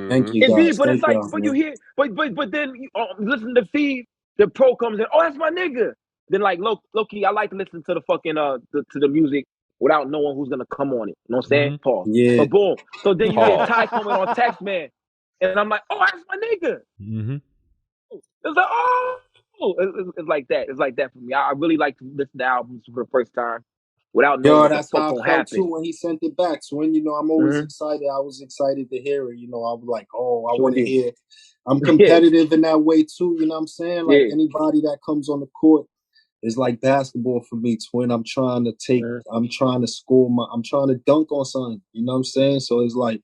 Thank you Indeed, guys. but it's Thank like, y'all, but man. you hear, but then you listen to Feed, the pro comes in, oh, that's my nigga. Then like low key, I like to listen to the fucking to the music without knowing who's gonna come on it. You know what I'm saying? Pause. Yeah. But boom. So then you hear Pause. Ty coming on text, man, and I'm like, oh, that's my nigga. It's like, oh, it's like that. It's like that for me. I really like to listen to albums for the first time without knowing Yo, what the that's fuck how I gonna felt happen. too when he sent it back. So when I'm always excited. I was excited to hear it. I was like, oh, I Sure want to did. hear. I'm competitive in that way too. You know what I'm saying? Like anybody that comes on the court is like basketball for me, twin. I'm trying to score I'm trying to dunk on something. You know what I'm saying? So it's like,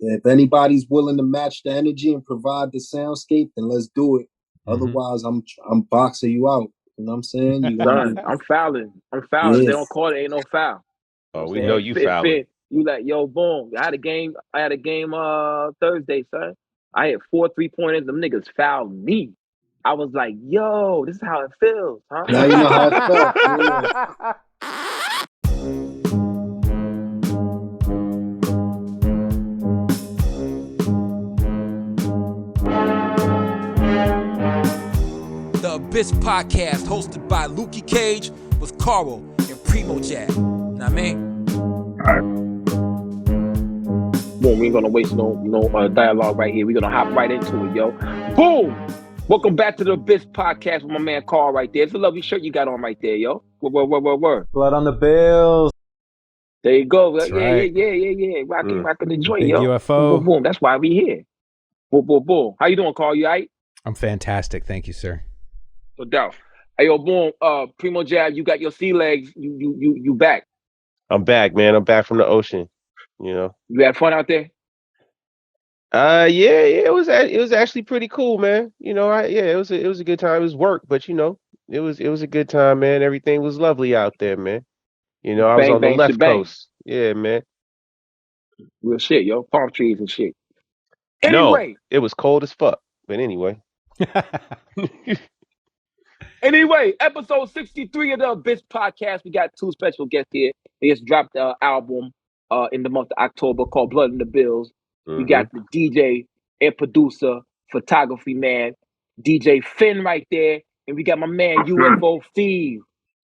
if anybody's willing to match the energy and provide the soundscape, then let's do it. Otherwise, I'm boxing you out. You know what I'm saying? Son, I'm fouling. Yeah. If they don't call it, ain't no foul. Oh, we know you fouling. Finn, you like, yo, boom. I had a game Thursday, son. I hit 4 3-pointers. Them niggas fouled me. I was like, yo, this is how it feels, huh? Now you know how it felt. Yeah. The Abyss Podcast, hosted by Lukey Cage with Carl and Primo Jab. Know what I mean? Boom, we ain't gonna waste no dialogue right here. We're gonna hop right into it, yo. Boom! Welcome back to the Abyss Podcast with my man Carl right there. It's a lovely shirt you got on right there, yo. Word. Blood on the Bills. There you go. That's Yeah. Rocking the joint, Big yo. UFO. Boom. That's why we here. Boom. How you doing, Carl? You all right? I'm fantastic. Thank you, sir. No doubt. Hey, yo, boom. Primo Jab, you got your sea legs. You back. I'm back, man. I'm back from the ocean. You had fun out there? Yeah. It was actually pretty cool, man. It was a good time. It was work, but it was a good time, man. Everything was lovely out there, man. I was Bang, on the bang, left shebang. coast. Yeah, man. Real shit, yo. Palm trees and shit. No, Anyway. it was cold as fuck. But anyway. Anyway, episode 63 of the Abyss Podcast. We got 2 special guests here. They just dropped the album in the month of October called Blood on the Bills. We got the DJ and producer, photography man, DJ Finn right there. And we got my man UFO FEV.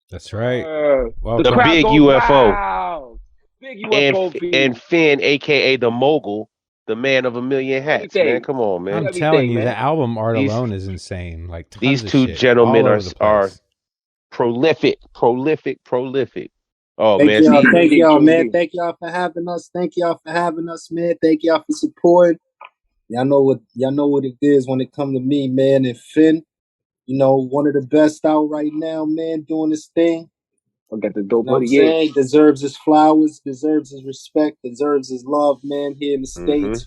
That's right. The Big UFO. Wow. Big UFO and Finn, aka the mogul, the man of a million hats, man. Come on, man. I'm telling you, the album art alone is insane. Like these two gentlemen are prolific. Oh Thank man, thank y'all, man. Thank y'all for having us. Thank y'all for having us, man. Thank y'all for supporting. Y'all know what it is when it comes to me, man. And Finn, one of the best out right now, man, doing this thing. I got the dope. You know what I'm saying? Deserves his flowers, deserves his respect, deserves his love, man, here in the States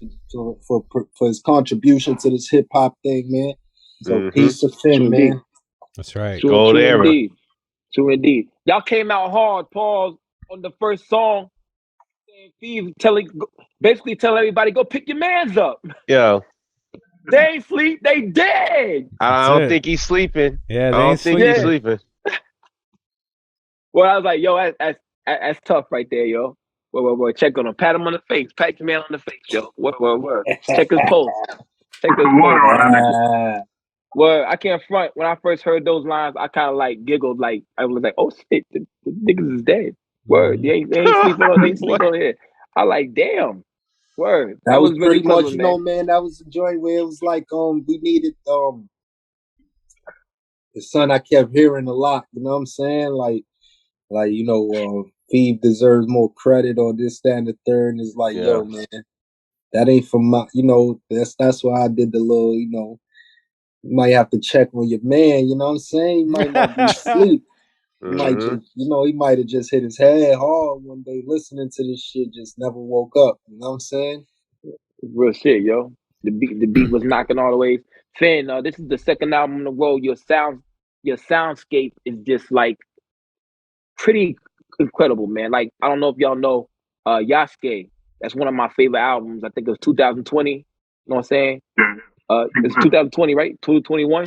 for his contribution to this hip hop thing, man. So peace to Finn, man. That's right. Gold era. True indeed. Y'all came out hard, pause, on the first song. Basically telling everybody, go pick your mans up. Yeah. They ain't sleep, they dead. I don't think he's sleeping. Yeah, I don't think he's sleeping. Well, I was like, yo, that's tough right there, yo. Word. Check on him. Pat him on the face. Pat your man on the face, yo. Word. Check his pulse. Well, I can't front. When I first heard those lines, I kind of like giggled. Like I was like, "Oh shit, the niggas is dead." Word, they ain't sleeping on here. I like, damn. Word. That was really pretty much, man. man. That was the joint where it was like, we needed the son I kept hearing a lot. You know what I'm saying? Like Fev deserves more credit on this, that, and the third. And it's like, yo, man, that ain't for my. That's why I did the little, You might have to check on your man, you know what I'm saying? He might not be asleep. He might just, he might have just hit his head hard one day listening to this shit, just never woke up. You know what I'm saying? Real shit, yo. The beat was knocking all the way. Finn, this is the second album in a row. Your soundscape is just like pretty incredible, man. Like, I don't know if y'all know Yasuke. That's one of my favorite albums. I think it was 2020. You know what I'm saying? It's 2020, right? 2021?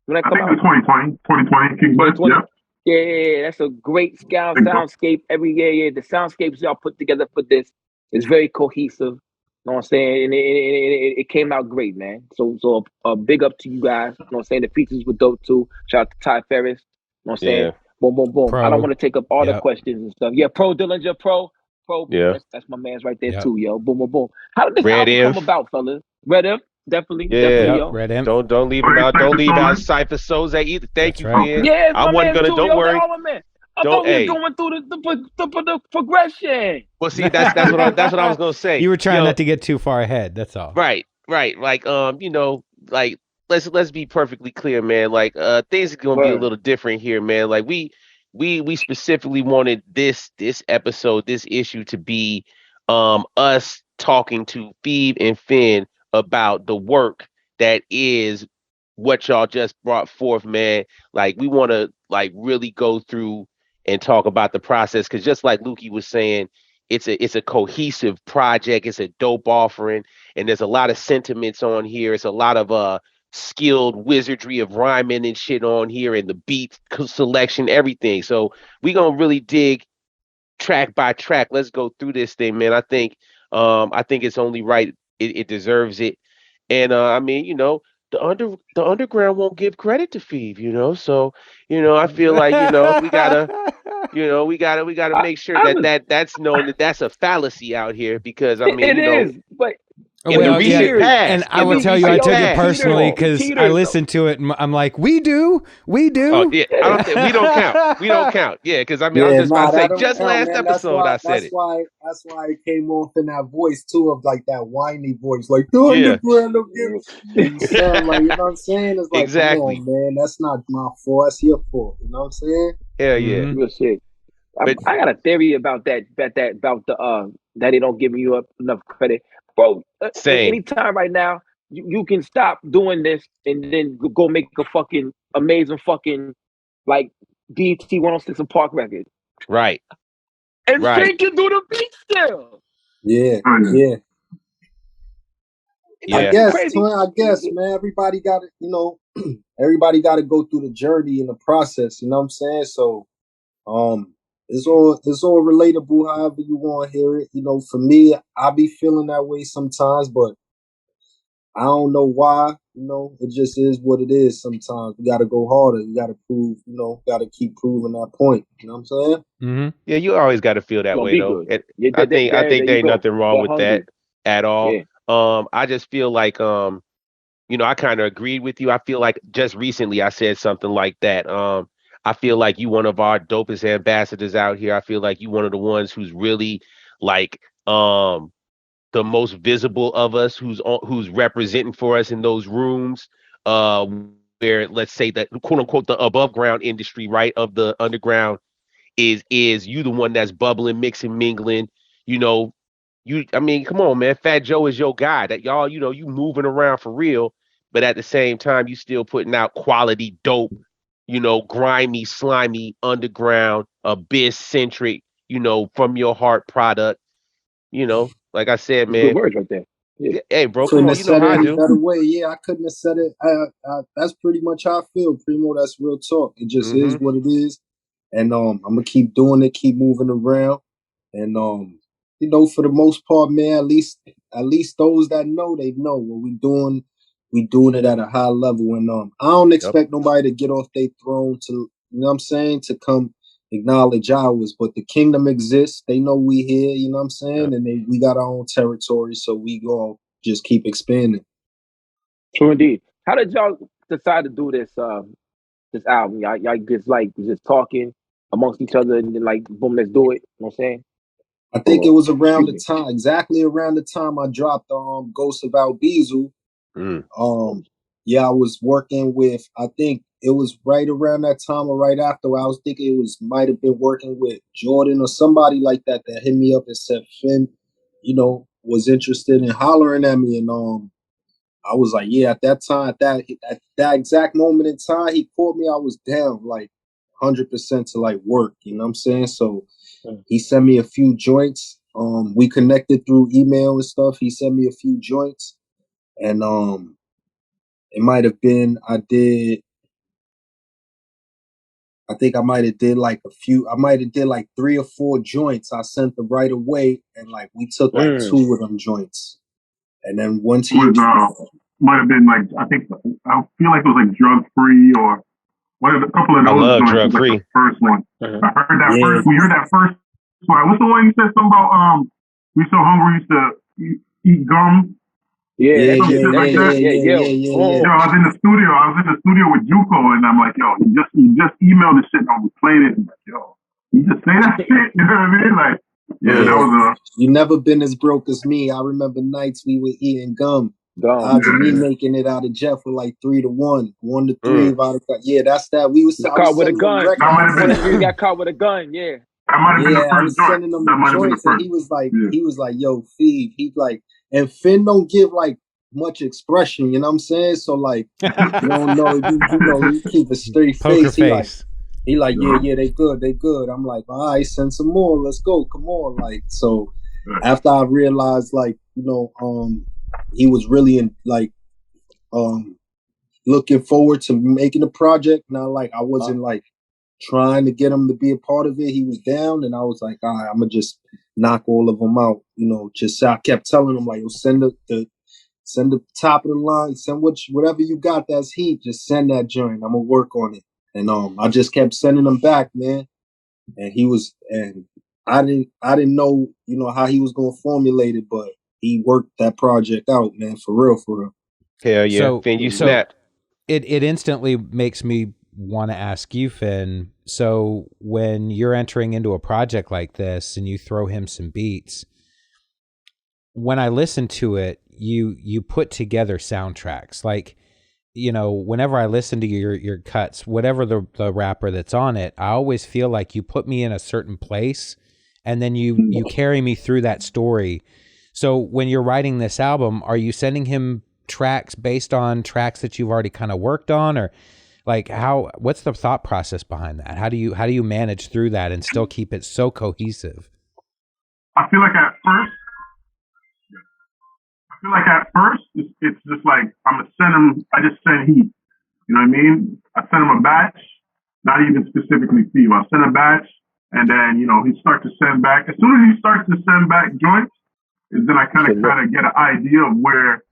When that come out? 2020. Yeah, that's a great soundscape. The soundscapes y'all put together for this is very cohesive. know what I'm saying? And it came out great, man. So big up to you guys. You know what I'm saying? The features were dope too. Shout out to Ty Ferris. You know what I'm saying? Boom, boom, boom. I don't want to take up all the questions and stuff. Yeah, Pro Dillinger, Pro. Yeah. That's my man's right there too, yo. Boom, boom, boom. How did this Red album come Imp. about, fellas? Red Imp, definitely, yo. Red Imp. Don't leave him out. Don't leave out Cypher Soze either. Thank you, Finn. Yeah, it's I my wasn't man's gonna. too, Don't yo. They worry. all my man. I thought we was going through the progression. Well, see, that's what I was gonna say. You were trying not to get too far ahead. That's all. Right. Like you know, like let's be perfectly clear, man. Like things are gonna be a little different here, man. Like we specifically wanted this episode, this issue to be us talking to Phoebe and Finn about the work that is what y'all just brought forth, man. Like we want to like really go through and talk about the process, because just like Lukey was saying, it's a cohesive project. It's a dope offering, and there's a lot of sentiments on here. It's a lot of skilled wizardry of rhyming and shit on here, and the beat selection, everything. So we gonna really dig track by track. Let's go through this thing, man. I think it's only right. It deserves it. And I mean, you know, the underground won't give credit to Phoebe, you know. So, you know, I feel like, you know, we gotta make sure that's known, that that's a fallacy out here, because I mean, it you know, is, but in the recent past, and I will tell you, I took it personally because I listened to it and I'm like, we do. Oh yeah, I don't think we don't count. Yeah, because I mean, I was just about to say, just last episode I said it. That's why it came off in that voice too, of like that whiny voice, like the underground don't give. You sound like, you know what I'm saying? It's like, exactly, come on, man, that's not my fault. That's your fault. You know what I'm saying? Hell yeah, real shit. I got a theory about that about the that they don't give you enough credit, bro. Anytime right now, you can stop doing this and then go make a fucking amazing fucking like BT 106 and Park record, right? And Finn can do the beat still. Yeah. I guess, man. Everybody got to, you know, everybody got to go through the journey and the process. You know what I'm saying? So, it's all relatable. However you want to hear it. You know, for me, I be feeling that way sometimes, but I don't know why. You know, it just is what it is. Sometimes we got to go harder. You got to prove. You know, got to keep proving that point. You know what I'm saying? Mm-hmm. Yeah, you always got to feel that way, though. I think there ain't nothing wrong with that at all. Yeah. I just feel like you know, I kind of agreed with you. I feel like just recently I said something like that. I feel like you one of our dopest ambassadors out here. I feel like you one of the ones who's really like the most visible of us, who's representing for us in those rooms where, let's say, that quote unquote the above ground industry, right, of the underground is you the one that's bubbling, mixing, mingling, you know. I mean, come on, man. Fat Joe is your guy. That y'all, you know, you moving around for real, but at the same time, you still putting out quality dope, you know, grimy, slimy, underground, abyss centric, you know, from your heart product. You know, like I said, man. Good words right there. Yeah. Hey, bro, come on, you know how I do. Better way. Yeah, I couldn't have said it. That's pretty much how I feel, Primo. That's real talk. It just is what it is, and I'm gonna keep doing it, keep moving around, and you know, for the most part, man, at least those that know, they know what we doing. We doing it at a high level, and I don't expect nobody to get off their throne to, you know what I'm saying, to come acknowledge ours, but the kingdom exists. They know we here, you know what I'm saying, and we got our own territory, so we gonna just keep expanding. True indeed. How did y'all decide to do this this album? Y'all just talking amongst each other and then like boom, let's do it. You know what I'm saying? I think it was around the time, exactly around the time I dropped Ghost of Albizu. Yeah, I was working with, I think it was right around that time or right after. I was thinking might have been working with Jordan or somebody like that hit me up and said Finn, you know, was interested in hollering at me, and I was like, yeah, at that time, at that exact moment in time, he called me. I was down like 100% to like work. You know what I'm saying? So he sent me a few joints. We connected through email and stuff. He sent me a few joints, and it might have been I think I might have did like I might have did like 3 or 4 joints. I sent them right away, and like we took like 2 of them joints. And then once he might have been like, I think, I feel like it was like Drug Free or one of a couple of those. I love joints Drug Free. Like the first one. I heard that first. We heard that first one. What's the one you said something about? We so hungry used to eat gum. Yeah. Yo, I was in the studio with Juco, and I'm like, yo, you just emailed the shit and we played it. And like, yo, you just say that shit. You know what I mean? Like, that was You never been as broke as me. I remember nights we were eating gum. Odds of me making it out of Jeff were like 3-1, 1-3. That's that. We was caught with a gun. One of you got caught with a gun. Yeah. That might have been the first I was sending them the joints, and he was like, "Yo, Feed." He's like, and Finn don't give like much expression. You know what I'm saying? So like, you don't know. You keep a straight Poker face. He like, yeah, they good. I'm like, all right, send some more. Let's go. Come on. Like, so after I realized, like, he was really looking forward to making the project. Now, like, I wasn't like trying to get him to be a part of it. He was down, and I was like, all right, I'm gonna just knock all of them out. I kept telling him like, send the top of the line, send whatever you got that's heat, just send that joint. I'm gonna work on it. And I just kept sending them back, man. And I didn't know, how he was gonna formulate it, but he worked that project out, man, for real. Hell yeah. So, Finn, you snapped. It instantly makes me want to ask you, Finn. So when you're entering into a project like this and you throw him some beats, when I listen to it, you put together soundtracks. Like, whenever I listen to your cuts, whatever the rapper that's on it, I always feel like you put me in a certain place and then you carry me through that story. So when you're writing this album, are you sending him tracks based on tracks that you've already kind of worked on, or like what's the thought process behind that? How do you manage through that and still keep it so cohesive? I feel like at first it's just like I'm gonna send him. I just send heat. You know what I mean? I send him a batch, not even specifically Steve. I'll send a batch, and then he starts to send back. As soon as he starts to send back joints, is then I kind of get an idea of where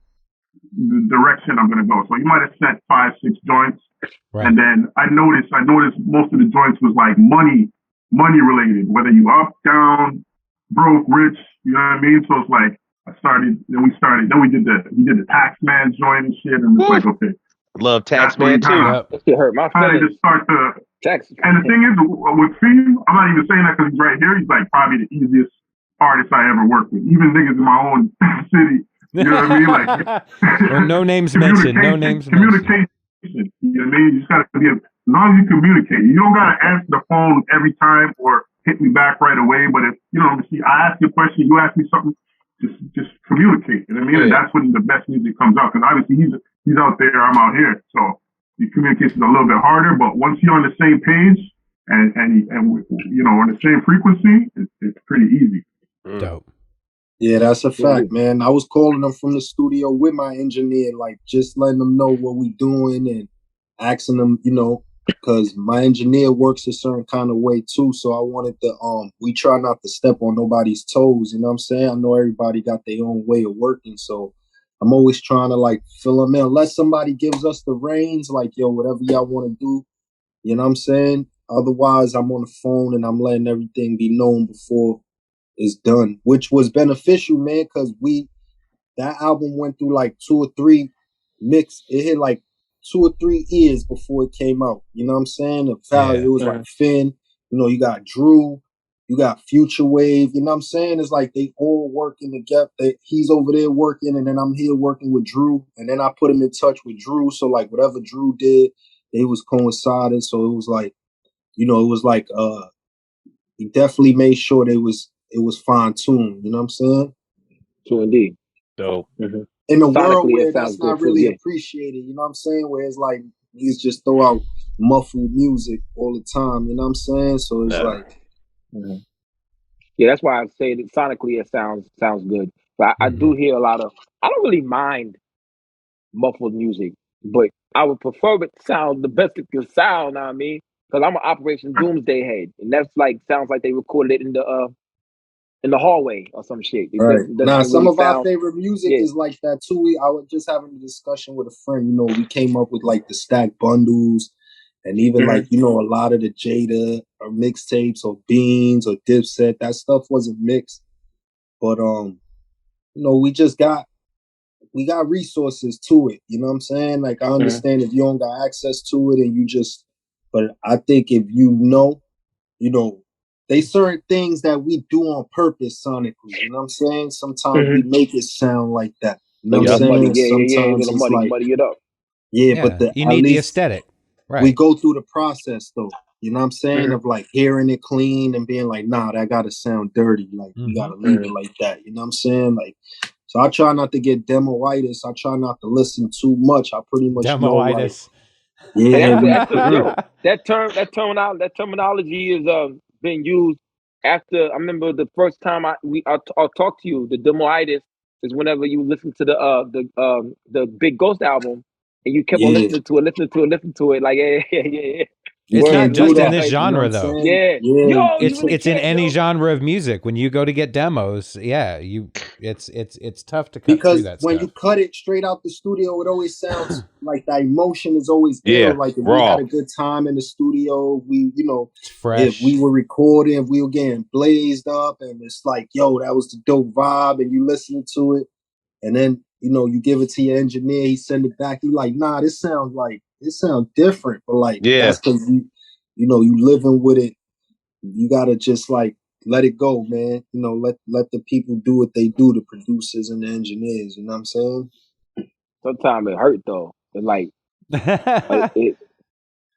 the direction I'm gonna go. So he might have sent 5-6 joints, right. And then I noticed most of the joints was like money related, whether you up, down, broke, rich. You know what I mean? So it's like. Then we did the Taxman joint and shit, and it's like, okay. Love Taxman too. It hurt my feelings. Just start to tax. And the thing is, with Finn, I'm not even saying that because he's right here. He's like probably the easiest artist I ever worked with. Even niggas in my own city. You know what I mean? Like, well, no names mentioned. No names communication. Mentioned. You know what I mean? You just gotta be as long as you communicate. You don't gotta answer the phone every time or hit me back right away. But if I ask you a question, you ask me something. Just communicate. You know what I mean? Yeah. And that's when the best music comes out. Because obviously he's out there, I'm out here. So the communication is a little bit harder. But once you're on the same page and on the same frequency, it's pretty easy. Dope. Yeah, that's a fact, man. I was calling them from the studio with my engineer, like just letting them know what we doing and asking them, because my engineer works a certain kind of way too. So I wanted to, we try not to step on nobody's toes. You know what I'm saying? I know everybody got their own way of working. So I'm always trying to like fill them in. Unless somebody gives us the reins, like, yo, whatever y'all want to do. You know what I'm saying? Otherwise, I'm on the phone and I'm letting everything be known before it's done, which was beneficial, man, because that album went through like 2 or 3 mix. It hit like 2 or 3 years before it came out. You know what I'm saying? It was like Finn, you got Drew, you got Future Wave, you know what I'm saying? It's like they all working together. He's over there working, and then I'm here working with Drew, and then I put him in touch with Drew. So like whatever Drew did, they was coinciding. So it was like, he definitely made sure it was fine-tuned, you know what I'm saying? True indeed. Dope. Mm-hmm. In a world where that's not really appreciated, you know what I'm saying? Where it's like niggas just throw out muffled music all the time, you know what I'm saying? So it's like, yeah, that's why I say that sonically it sounds good. But I do hear a lot of. I don't really mind muffled music, but I would prefer it to sound the best it can sound. Know what I mean? Because I'm an Operation Doomsday head, and that's like sounds like they recorded it in the in the hallway or some shit. It Right. doesn't Some really of our sound. favorite music Yeah. is like that too. I was just having a discussion with a friend. You know, we came up with like the stack bundles, and even like a lot of the Jada or mixtapes or Beans or Dipset. That stuff wasn't mixed, but we just got resources to it. You know what I'm saying? Like I understand if you don't got access to it and you just, but I think if they certain things that we do on purpose sonically. You know what I'm saying? Sometimes we make it sound like that. You know what I'm saying? Muddy. Yeah. Sometimes Little it's muddy, like, muddy it up. yeah, but you at need the least aesthetic, right? we go through the process though. You know what I'm saying? Of like hearing it clean and being like, nah, that gotta sound dirty. Like we gotta leave it like that. You know what I'm saying? Like, so I try not to get demoitis. I try not to listen too much. I pretty much demoitis. That terminology is being used after. I remember the first time I talked to you. The demoitis is whenever you listen to the Big Ghost album and you kept on listening to it. Like yeah. It's not just in this you know genre though. Yeah. Yo, it's in any genre of music. When you go to get demos, it's tough to cut because through that when stuff. you cut it straight out the studio, it always sounds like the emotion is always Yeah, ill. Like if raw. we had a good time in the studio, it's fresh. if we were recording, if we were getting blazed up, and it's like, yo, that was the dope vibe, and you listening to it, and then you give it to your engineer, he send it back, he like, nah, this sounds different, but like that's because you living with it. You gotta just like let it go, man. Let the people do what they do, the producers and the engineers. You know what I'm saying? Sometimes it hurt though. It's like it.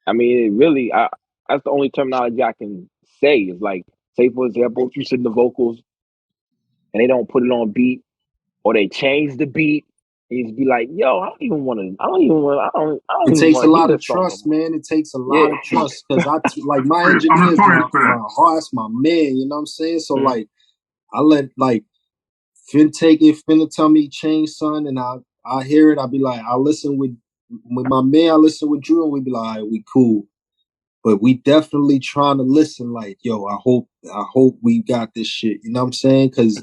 I mean, it really. That's the only terminology I can say. Is like, say for example, if you sit in the vocals and they don't put it on beat, or they change the beat, and you just be like, "Yo, I don't even want to. I don't even Takes a want to hear lot of this song no trust, more." man. It takes a lot of trust because like my I'm engineer is notorious for that. my heart's my man. You know what I'm saying? So like, I let like Finn take it. Finn will tell me change, son, and I hear it. I'll be like, I listen with my man. I listen with Drew, and we be like, all right, we cool. But we definitely trying to listen like, yo, I hope we got this shit. You know what I'm saying? Because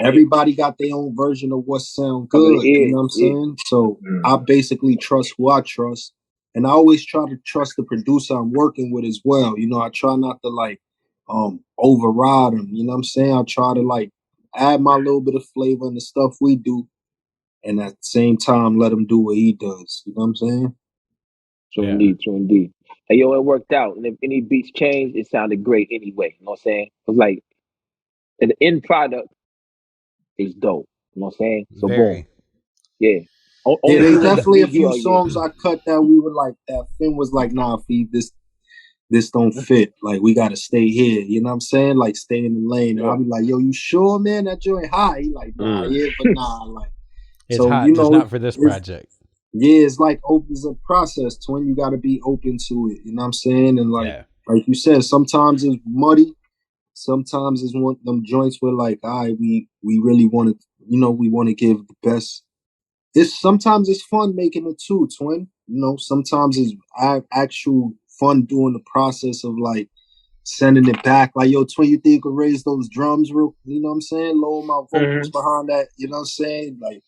everybody got their own version of what sound good. You know what I'm saying? So I basically trust who I trust. And I always try to trust the producer I'm working with as well. I try not to like override him. You know what I'm saying? I try to like add my little bit of flavor in the stuff we do. And at the same time, let him do what he does. You know what I'm saying? True indeed. Hey, yo, it worked out. And if any beats changed, it sounded great anyway. You know what I'm saying? It was like, the end product is dope. You know what I'm saying? So boom. Yeah. There's definitely a few songs I cut that we were like, that Finn was like, nah, Fee, this don't fit. Like, we got to stay here. You know what I'm saying? Like, stay in the lane. And I'll be like, yo, you sure, man? That joint high? He like, nah, yeah, but nah. Like, it's so, hot, just not for this project. Yeah, it's like it's a process, twin. You got to be open to it. You know what I'm saying? And like you said, sometimes it's muddy. Sometimes it's one of them joints where like, all right, we really want to, we want to give the best. Sometimes it's fun making it too, twin. Sometimes it's actual fun doing the process of like sending it back. Like, yo, twin, you think you could raise those drums real? You know what I'm saying? Lower my vocals behind that. You know what I'm saying? Like,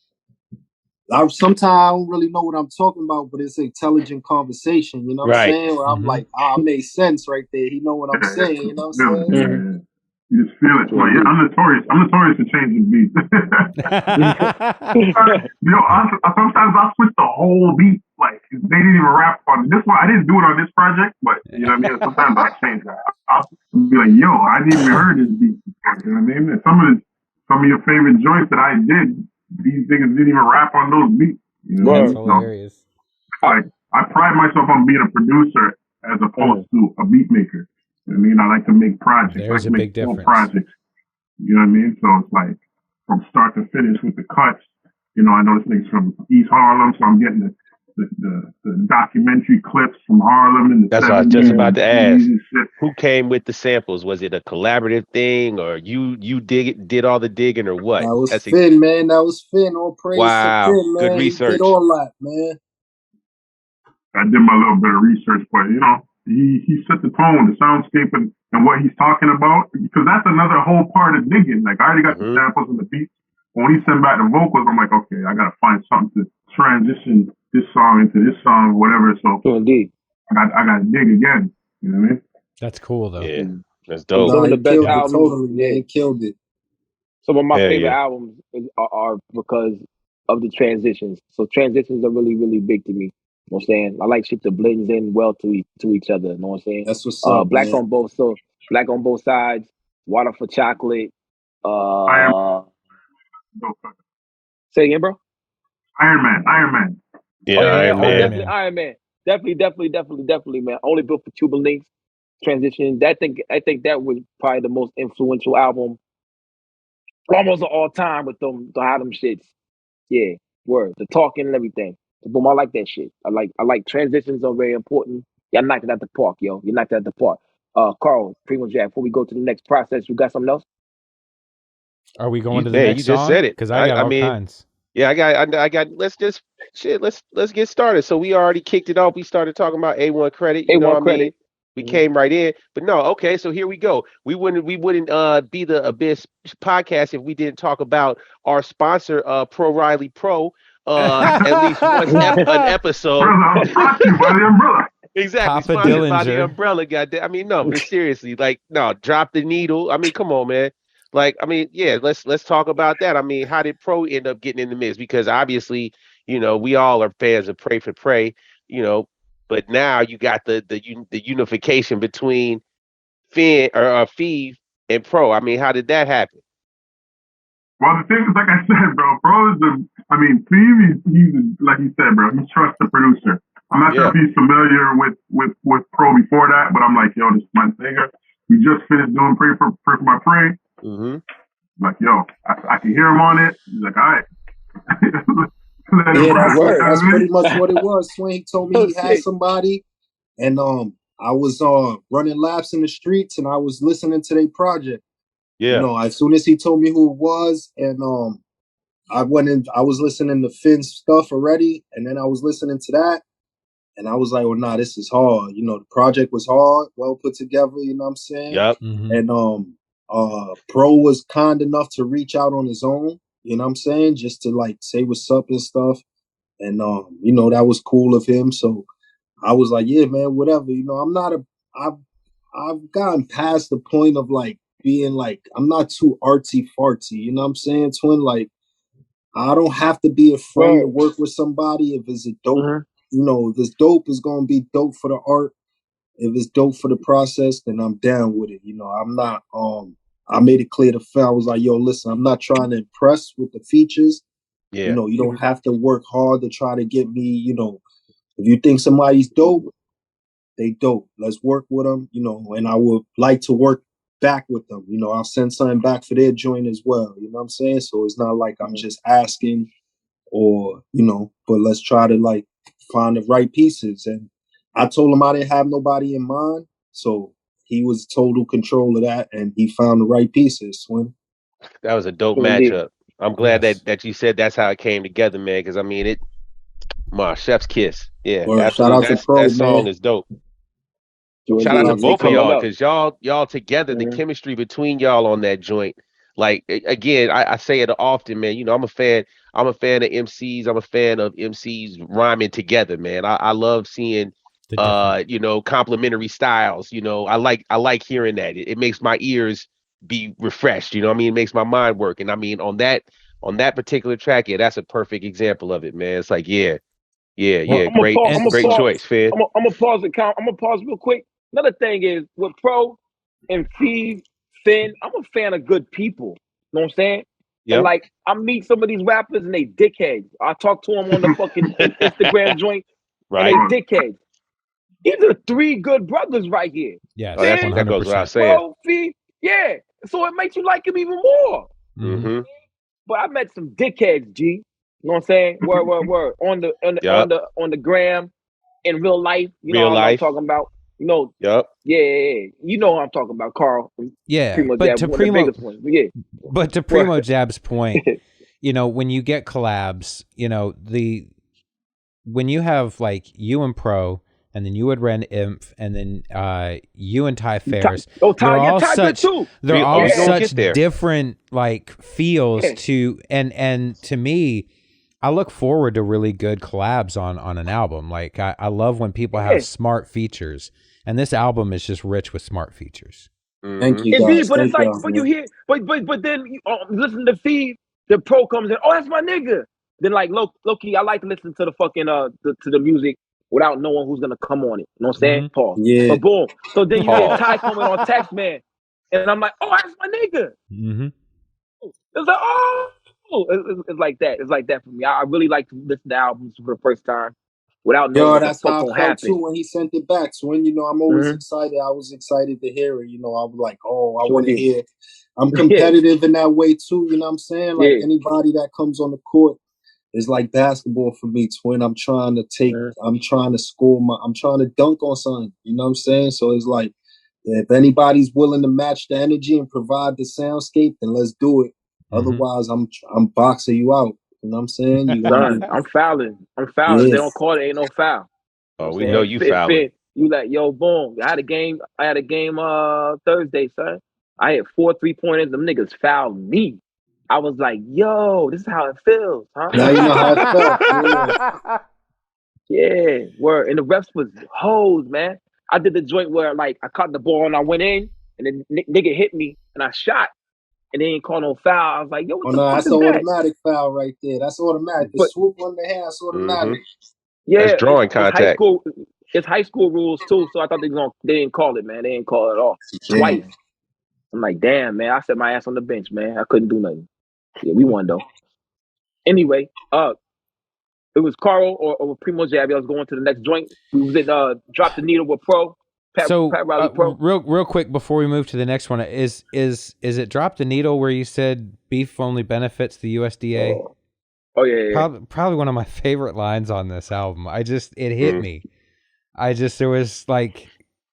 sometimes I don't really know what I'm talking about, but it's intelligent conversation. You know what I'm saying? Where I'm like, I made sense right there. He know what I'm saying. You know what I'm saying? You just feel it. Like, I'm notorious for changing beats. Sometimes I switch the whole beat. Like, they didn't even rap on this one. I didn't do it on this project, but you know what I mean? Sometimes I change that. I'll be like, yo, I didn't even heard this beat. You know what I mean? And some of your favorite joints that I did, these niggas didn't even rap on those beats. You know? That's hilarious. Like, I pride myself on being a producer as opposed to a beat maker. You know what I mean? I like to make projects. There's a big difference. Projects. You know what I mean? So it's like from start to finish with the cuts. I know this nigga's from East Harlem, so I'm getting the documentary clips from Harlem and the That's what I was just about to ask. Who came with the samples? Was it a collaborative thing, or you did all the digging, or what? That was Finn, man. That was Finn. All praise to Finn, man. Good research. He did all that, man. I did my little bit of research, but he set the tone, the soundscape, and and what he's talking about, because that's another whole part of digging. Like, I already got the samples and the beats. But when he sent back the vocals, I'm like, okay, I gotta find something to transition this song into this song, whatever. So indeed, I got to dig again. You know what I mean? That's cool though. Yeah, that's dope. Some of the he best killed it albums. totally, man. He killed it. Some of my Hell favorite yeah. albums are because of the transitions. So transitions are really, really big to me. You know what I'm saying? I like shit that blends in well to each other. You know what I'm saying? That's what's up, Black man. on both, so Black on Both Sides, Water for Chocolate. Say again, bro. Iron Man. Yeah, Iron Man. Definitely Iron Man. Definitely, man. Only Built for Cuban Links. Transition. I think that was probably the most influential album, almost of all time with them. To have them shits. Yeah, word. The talking and everything. Boom, I like that shit. I like transitions are very important. Y'all knocked it out the park, yo. You knocked it out the park. Carl, Primo Jack. Before we go to the next process, you got something else? Are we going to the next you just song? said it. Because I got all mean, kinds. Yeah, I got. Let's get started. So we already kicked it off. We started talking about A1 credit. You know what I mean? We came right in. But no, okay. So here we go. We wouldn't be the Abyss podcast if we didn't talk about our sponsor, Pro Riley Pro. At least once an episode. Brought to you by the umbrella. Exactly, Papa sponsored by the Dillinger. umbrella. Goddamn. I mean, no, but seriously, like, no, drop the needle. I mean, come on, man. Like, I mean, yeah, let's talk about that. I mean, how did Pro end up getting in the mix? Because obviously, we all are fans of Pray for Prey, but now you got the unification between Finn or Fev and Pro. I mean, how did that happen? Well, the thing is, like I said, bro, Steve, he's like you said, bro, he trusts the producer. I'm not sure if he's familiar with Pro before that, but I'm like, yo, this is my singer. We just finished doing Pray for My Prey. Mm-hmm. Like, yo, I can hear him on it. He's like, all right. That's pretty much what it was. Swing told me he had somebody, and I was running laps in the streets, and I was listening to their project. Yeah. As soon as he told me who it was, and I was listening to Finn's stuff already, and then I was listening to that, and I was like, well, nah, this is hard. The project was hard, well put together, you know what I'm saying? Yep. Mm-hmm. And Pro was kind enough to reach out on his own, you know what I'm saying? Just to like say what's up and stuff. And that was cool of him. So I was like, yeah, man, whatever. I've gotten past the point of like being like, I'm not too artsy fartsy, you know what I'm saying, twin? Like, I don't have to be afraid to work with somebody if it's a dope. If it's dope, it's gonna be dope for the art. If it's dope for the process, then I'm down with it. I'm not I made it clear to Phil, I was like, yo, listen, I'm not trying to impress with the features. Yeah. You don't have to work hard to try to get me, if you think somebody's dope, they dope. Let's work with them, and I would like to work back with them. I'll send something back for their joint as well. You know what I'm saying? So it's not like I'm just asking or, but let's try to like find the right pieces. And I told him I didn't have nobody in mind. So he was total control of that and he found the right pieces. Swin. That was a dope matchup. I'm glad that you said that's how it came together, man. Because I mean, chef's kiss. Yeah, absolutely. Shout out to Pro, that song man. is dope. Shout out to both of y'all because y'all together, the chemistry between y'all on that joint. Like again, I say it often, man. I'm a fan. I'm a fan of MCs. I'm a fan of MCs rhyming together, man. I love seeing complementary styles. I like hearing that. It makes my ears be refreshed. You know what I mean? It makes my mind work. And I mean on that particular track, yeah, that's a perfect example of it, man. It's like, great choice, Finn. I'm gonna pause it. I'm gonna pause real quick. Another thing is with Pro and Finn, I'm a fan of good people. You know what I'm saying? Yep. And like I meet some of these rappers and they dickheads. I talk to them on the fucking Instagram joint, right? And they dickheads. These are 3 good brothers right here. Yeah, that goes without saying. Pro, Finn, yeah. So it makes you like him even more. Mm-hmm. But I met some dickheads, G. You know what I'm saying? Word. On the gram, in real life. You know what I'm talking about. Yep. Yeah. You know what I'm talking about, Carl. Yeah. Primo but Jab, to Primo Jab's point, when you get collabs, when you have like you and Pro and then you would Ren Inf, and then you and Ty Ferris. Ty good too. They're all such different like feels to, and to me, I look forward to really good collabs on an album. Like I love when people have smart features, and this album is just rich with smart features. Thank you, indeed, guys. but Thank it's like, y'all, but you hear, but then you listen to Feed, the pro comes in, oh, that's my nigga. Then like low key, I like to listen to the fucking to the music without knowing who's gonna come on it. You know what I'm saying? Pause. Yeah. But boom. So then you hear Ty coming on Text Man, and I'm like, oh, that's my nigga. It's like, oh, it's like that. It's like that for me. I really like to listen to albums for the first time without knowing what the fuck gonna happen. Too when he sent it back. So when I'm always excited. I was excited to hear it. I was like, oh, I want to hear. I'm competitive in that way too. You know what I'm saying? Like anybody that comes on the court is like basketball for me, twin. I'm trying to score I'm trying to dunk on something. You know what I'm saying? So it's like, if anybody's willing to match the energy and provide the soundscape, then let's do it. Otherwise, I'm boxing you out. You know what I'm saying? Son, I'm fouling. Yeah. They don't call it, ain't no foul. Oh, we know you fouling. You like, yo, boom. I had a game Thursday, son. I hit 4 3-pointers. Them niggas fouled me. I was like, yo, this is how it feels, huh? Now you know how it felt. Yeah, word. And the refs was hoes, man. I did the joint where like I caught the ball and I went in, and then nigga hit me and I shot, and they ain't call no foul. I was like, yo, what the fuck that's is an that? automatic foul right there. That's automatic. The swoop on the hand, that's automatic. Yeah, that's drawing contact. It's high school rules too, so I thought they didn't call it, man. They didn't call it at all. Twice. I'm like, damn, man. I set my ass on the bench, man. I couldn't do nothing. Yeah, we won though. Anyway, it was Carl or Primo Jab. I was going to the next joint. We was at Drop the Needle with Pro. Pat Riley Pro. Real quick before we move to the next one, is it Drop the Needle where you said beef only benefits the USDA? Oh yeah. Probably one of my favorite lines on this album. It hit me. There was like,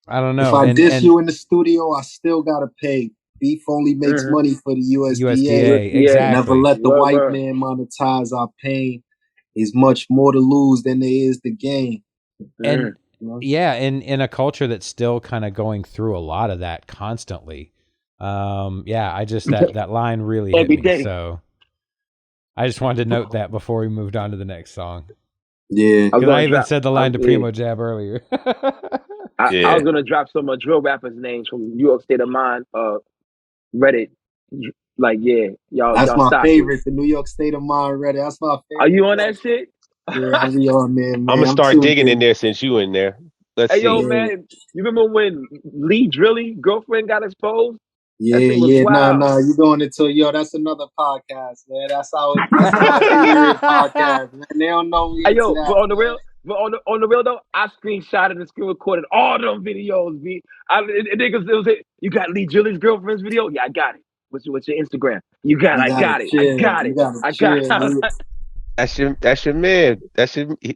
I don't know. If I diss you in the studio, I still gotta pay. Beef only makes money for the USDA. Exactly. Never let the white man monetize our pain. There's much more to lose than there is to gain. And in a culture that's still kind of going through a lot of that constantly. That line really hit me. So I just wanted to note that before we moved on to the next song. Yeah. I even said the line to Primo Jab earlier. I was gonna drop some drill rappers' names from New York State of Mind, Reddit. Like, y'all. That's my favorite. The New York State of Mind Reddit. That's my favorite. Are you on that shit? Yeah, I'll be on there, man. I'm gonna start digging in there since you in there. Let's see. Yo, man, you remember when Lee Drilly girlfriend got exposed? Yeah. No, you going into that's another podcast, man. That's our podcast, man. They don't know me. But on the real though, I screenshotted and screen recorded all them videos, B. Niggas, you got Lee Drilly's girlfriend's video? Yeah, I got it. What's your Instagram? I got it. That's your man.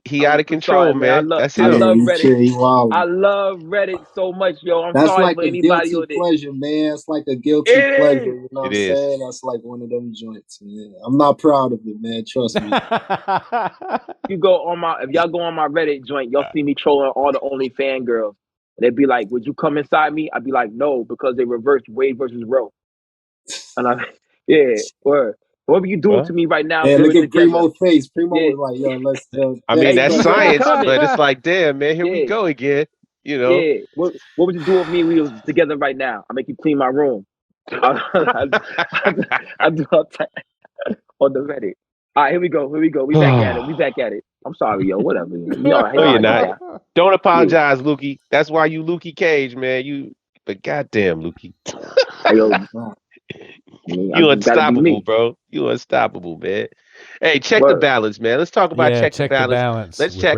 He out of control, sorry, man. That's him. I love Reddit. I love Reddit so much, yo. That's sorry like for a anybody guilty pleasure, man. It's like a guilty pleasure. You know what I'm saying? That's like one of them joints, man. I'm not proud of it, man. Trust me. If y'all go on my Reddit joint, y'all see me trolling all the OnlyFans girls. They'd be like, "Would you come inside me?" I'd be like, "No," because they reversed Wade versus Roe. And word. What are you doing to me right now? Yeah, look at Primo's face. Primo was like, yo, let's... I mean, that's science, but it's like, damn, man, here we go again. You know? Yeah. What would you do with me if we was together right now? I make you clean my room. I do all time on the Reddit. All right, here we go. We back at it. I'm sorry, yo. Whatever. You're not. Don't apologize, Lukey. That's why you Lukey Cage, man. But goddamn, Lukey. You unstoppable, bro. You unstoppable, man. Hey, check the balance, man. Let's talk about check the balance. Let's check.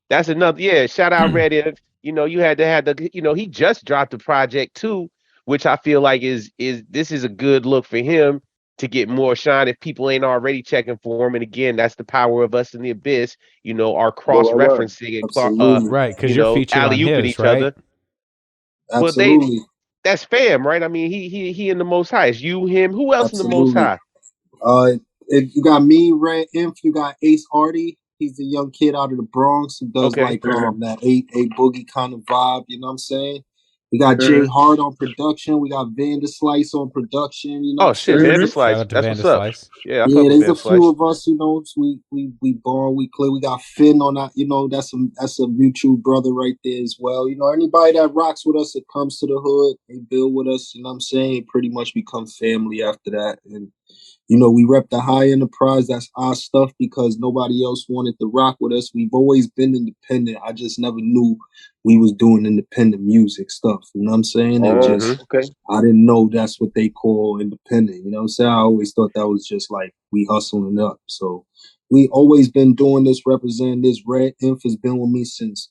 That's another. Yeah, shout out Reddit. You had to have the. He just dropped a project too, which I feel like is a good look for him to get more shine if people ain't already checking for him. And again, that's the power of us in the abyss. Our cross referencing and right, because you're featured on his, each right? other. Absolutely. That's fam, right? I mean, he in the Most High. It's you, him. Who else in the Most High? You got me, Red Inf. You got Ace Artie. He's the young kid out of the Bronx who does like that A boogie kind of vibe. You know what I'm saying? We got Jay Hart on production. We got Vanderslice on production. You know what I'm saying? Vanderslice. Shout out to That's what's up. Vanderslice. Yeah, I fuck Yeah, with there's a few Vanderslice. of us, you know. We born, we clear. We got Finn on that, you know. That's a mutual brother right there as well. You know, anybody that rocks with us, that comes to the hood, they build with us. You know what I'm saying? Pretty much become family after that. And you know, we rep the high enterprise. That's our stuff because nobody else wanted to rock with us. We've always been independent. I just never knew we was doing independent music stuff. You know what I'm saying? I didn't know that's what they call independent. You know what I'm saying? I always thought that was just like we hustling up. So we always been doing this, representing this. Red Inf has been with me since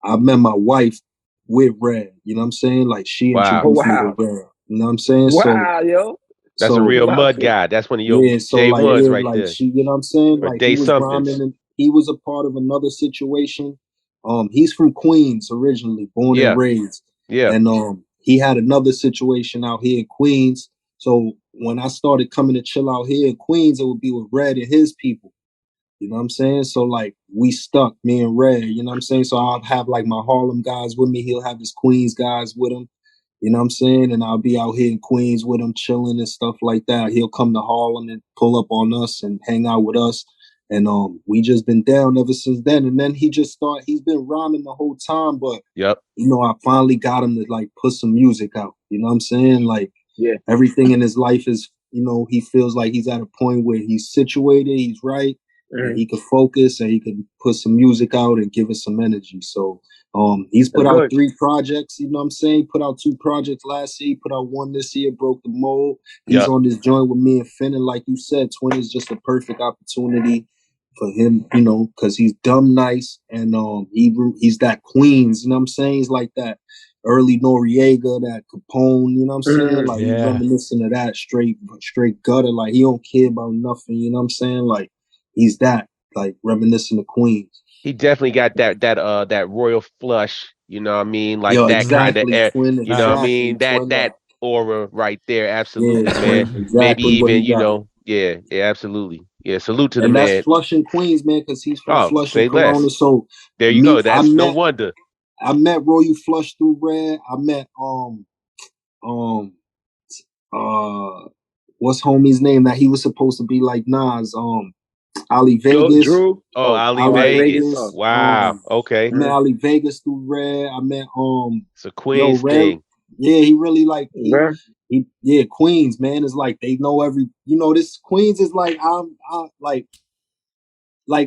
I met my wife with Red. You know what I'm saying? Like she introduced me to Red. You know what I'm saying? Yo. That's a real mud guy. That's one of your J1s right there. She, you know what I'm saying? Or Like day he was rhyming and he was a part of another situation. He's from Queens originally, born and raised. Yeah. And he had another situation out here in Queens. So when I started coming to chill out here in Queens, it would be with Red and his people. You know what I'm saying? So like we stuck, me and Red, you know what I'm saying? So I'll have like my Harlem guys with me. He'll have his Queens guys with him. You know what I'm saying? And I'll be out here in Queens with him, chilling and stuff like that. He'll come to Harlem and pull up on us and hang out with us. And we just been down ever since then. And then he's been rhyming the whole time, but you know, I finally got him to like put some music out. You know what I'm saying? Like everything in his life is, you know, he feels like he's at a point where he's situated, he's right, and he could focus and he could put some music out and give us some energy. So he's put out 3 projects, you know what I'm saying? Put out 2 projects last year, put out 1 this year, broke the mold. He's on this joint with me and Finn, and like you said, Twin is just a perfect opportunity for him, you know, because he's dumb nice and he's that Queens, you know what I'm saying? He's like that early Noriega, that Capone, you know what I'm saying? Like he's reminiscent of that straight gutter, like he don't care about nothing, you know what I'm saying? Like he's that, like reminiscent of Queens. He definitely got that royal flush, you know what I mean? Like that exactly, kind of air, Twin, you know what I mean? That aura right there, absolutely, man. Twin, Maybe even, you got. know, absolutely. Yeah, salute to the and man. that's Flushing, Queens, man, because he's from Flushing, say less. Corona. So there you go. That's no wonder. I met Royal Flush through Red. I met what's homie's name that he was supposed to be like Nas, Ali Vegas. Drew? Ali Vegas. Wow. Okay. I met Ali Vegas through Red. I met it's a Queens thing. Yeah, he really like Queens, man, is like they know this Queens is like I'm like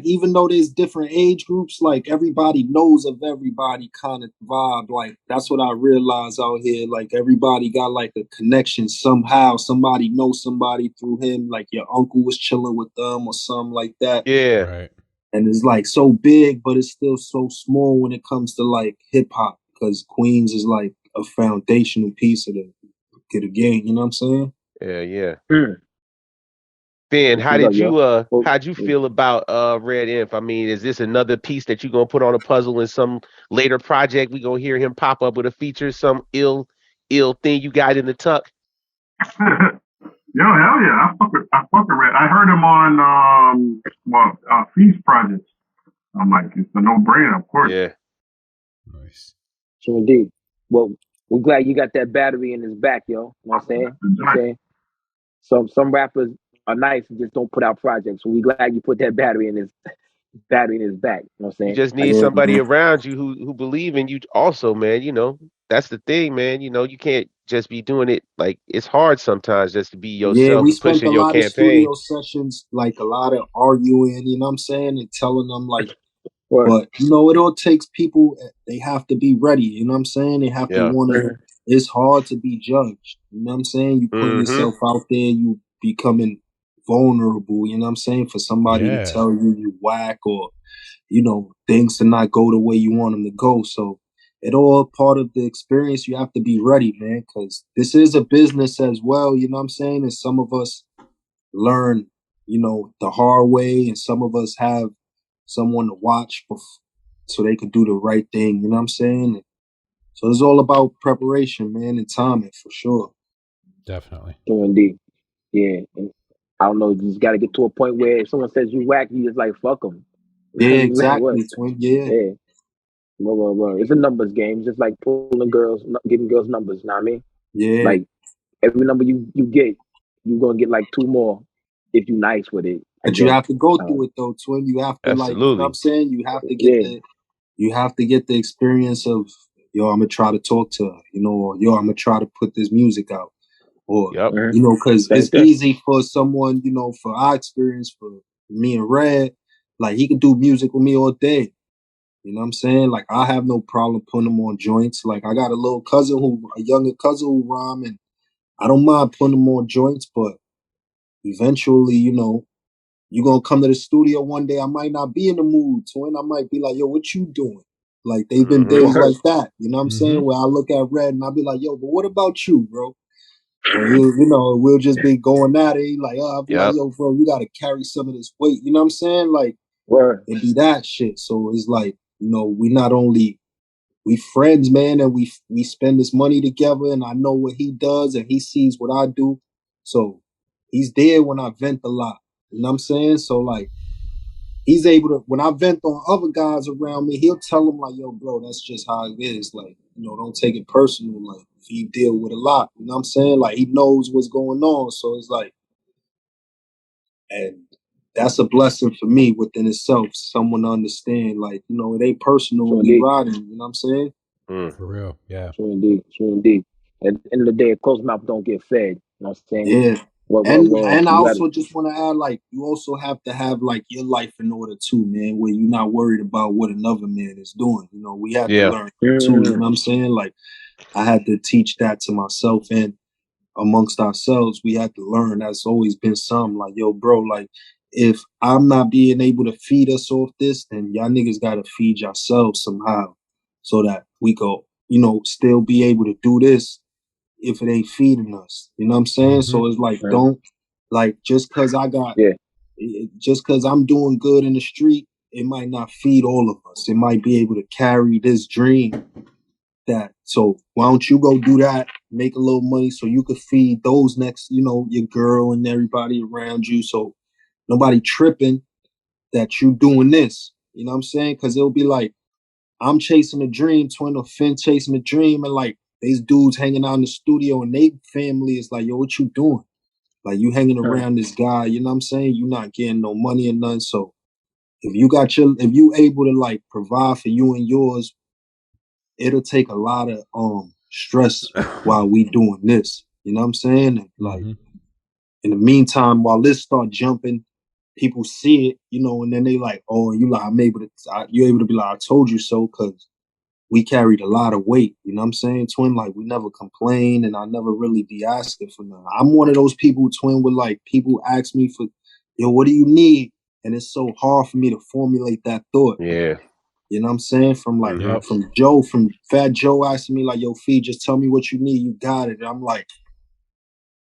even though there's different age groups, like everybody knows of everybody kind of vibe. Like that's what I realized out here. Like everybody got like a connection somehow. Somebody knows somebody through him. Like your uncle was chilling with them or something like that. Yeah. Right. And it's like so big, but it's still so small when it comes to like hip hop, because Queens is like a foundational piece of the game. You know what I'm saying? Yeah. Ben, how'd you feel about Red Inf? I mean, is this another piece that you're gonna put on a puzzle in some later project? We gonna hear him pop up with a feature, some ill thing you got in the tuck? Yo, hell yeah. I fuck with Red. I heard him on Feast projects. I'm like, it's a no-brainer, of course. Yeah. Nice. So indeed. Well, we're glad you got that battery in his back, yo. You know what I'm saying? You know what I'm saying? Some rappers are nice and just don't put out projects. So we glad you put that battery in his back. You know what I'm saying? You just need somebody around you who believe in you also, man. You know, that's the thing, man. You know, you can't just be doing it. Like, it's hard sometimes just to be yourself. Yeah, we spent pushing a your lot campaign. of studio sessions, like a lot of arguing, you know what I'm saying, and telling them like, but you know, it all takes people. They have to be ready. You know what I'm saying? They have to want to. It's hard to be judged. You know what I'm saying? You putting yourself out there. You becoming vulnerable. You know what I'm saying? For somebody to tell you whack, or you know, things to not go the way you want them to go. So it all part of the experience. You have to be ready, man, because this is a business as well. You know what I'm saying? And some of us learn, you know, the hard way, and some of us have someone to watch so they could do the right thing. You know what I'm saying? So it's all about preparation, man, and timing for sure. Definitely. So indeed. Yeah. And I don't know. You just got to get to a point where if someone says you whack, you just like, fuck them. Yeah, Man, what? exactly, twin. Yeah, Yeah. Well. It's a numbers game. It's just like pulling girls, giving girls numbers. You know what I mean? yeah. Like every number you get, you're gonna get like 2 more if you nice with it. But And you then, have to go through it though, twin. You have to like, you know what I'm Absolutely. saying? You have to get yeah, the experience of, yo, I'm gonna try to talk to her, you know, or yo, I'm gonna try to put this music out. Or, Yep. you know, because that's it's that. easy for someone, you know, for our experience, for me and Red, like he can do music with me all day. You know what I'm saying? Like I have no problem putting him on joints. Like I got a younger cousin who rhyme, and I don't mind putting him on joints, but eventually, you know, you're gonna come to the studio one day. I might not be in the mood, twin. I might be like, yo, what you doing? Like they've been Mm-hmm. days Word. like that. You know what I'm saying? Where I look at Red and I'll be like, yo, but what about you, bro? And you know, we'll just be going at it. He like, oh, I'll be like, Yep. yo, bro, you gotta carry some of this weight. You know what I'm saying? Like Word. it be that shit. So it's like, you know, we friends, man, and we spend this money together, and I know what he does and he sees what I do. So he's there when I vent a lot. You know what I'm saying? So like he's able to, when I vent on other guys around me, he'll tell them like, yo, bro, that's just how it is. Like, you know, don't take it personal. Like he deal with a lot. You know what I'm saying? Like he knows what's going on. So it's like, and that's a blessing for me within itself. Someone to understand, like, you know, it ain't personal True when we indeed. riding. You know what I'm saying? Mm. For real, yeah. True indeed. True indeed. At the end of the day, a closed mouth don't get fed. You know what I'm saying? Yeah. Well, And I you gotta. also just want to add, like, you also have to have like your life in order too, man, where you're not worried about what another man is doing. You know, we had to Yeah. learn too, you know Mm, what I'm saying? Like I had to teach that to myself and amongst ourselves, we had to learn. That's always been something like, yo, bro, like if I'm not being able to feed us off this, then y'all niggas gotta feed yourselves somehow so that we go, you know, still be able to do this if it ain't feeding us. You know what I'm saying? So it's like, mm, don't like yeah. just cause I'm doing good in the street, it might not feed all of us. It might be able to carry this dream that. So why don't you go do that, make a little money so you could feed those next, you know, your girl and everybody around you. So nobody tripping that you doing this. You know what I'm saying? Cause it'll be like, I'm chasing a dream, Twin or Finn chasing a dream, and like these dudes hanging out in the studio and they family is like, yo, what you doing? Like you hanging Mm, around this guy, you know what I'm saying? You not getting no money or nothing. So if you able to like provide for you and yours, it'll take a lot of stress while we doing this. You know what I'm saying? And like in the meantime, while this start jumping, people see it, you know, and then they like, oh, you like you're able to be like, I told you so, because we carried a lot of weight. You know what I'm saying, Twin? Like we never complain, and I never really be asking for nothing. I'm one of those people, Twin, with like people ask me for, yo, what do you need? And it's so hard for me to formulate that thought. Yeah. You know what I'm saying? From like Mm-hmm. Yep. from Fat Joe asking me like, yo, Fee, just tell me what you need. You got it. And I'm like,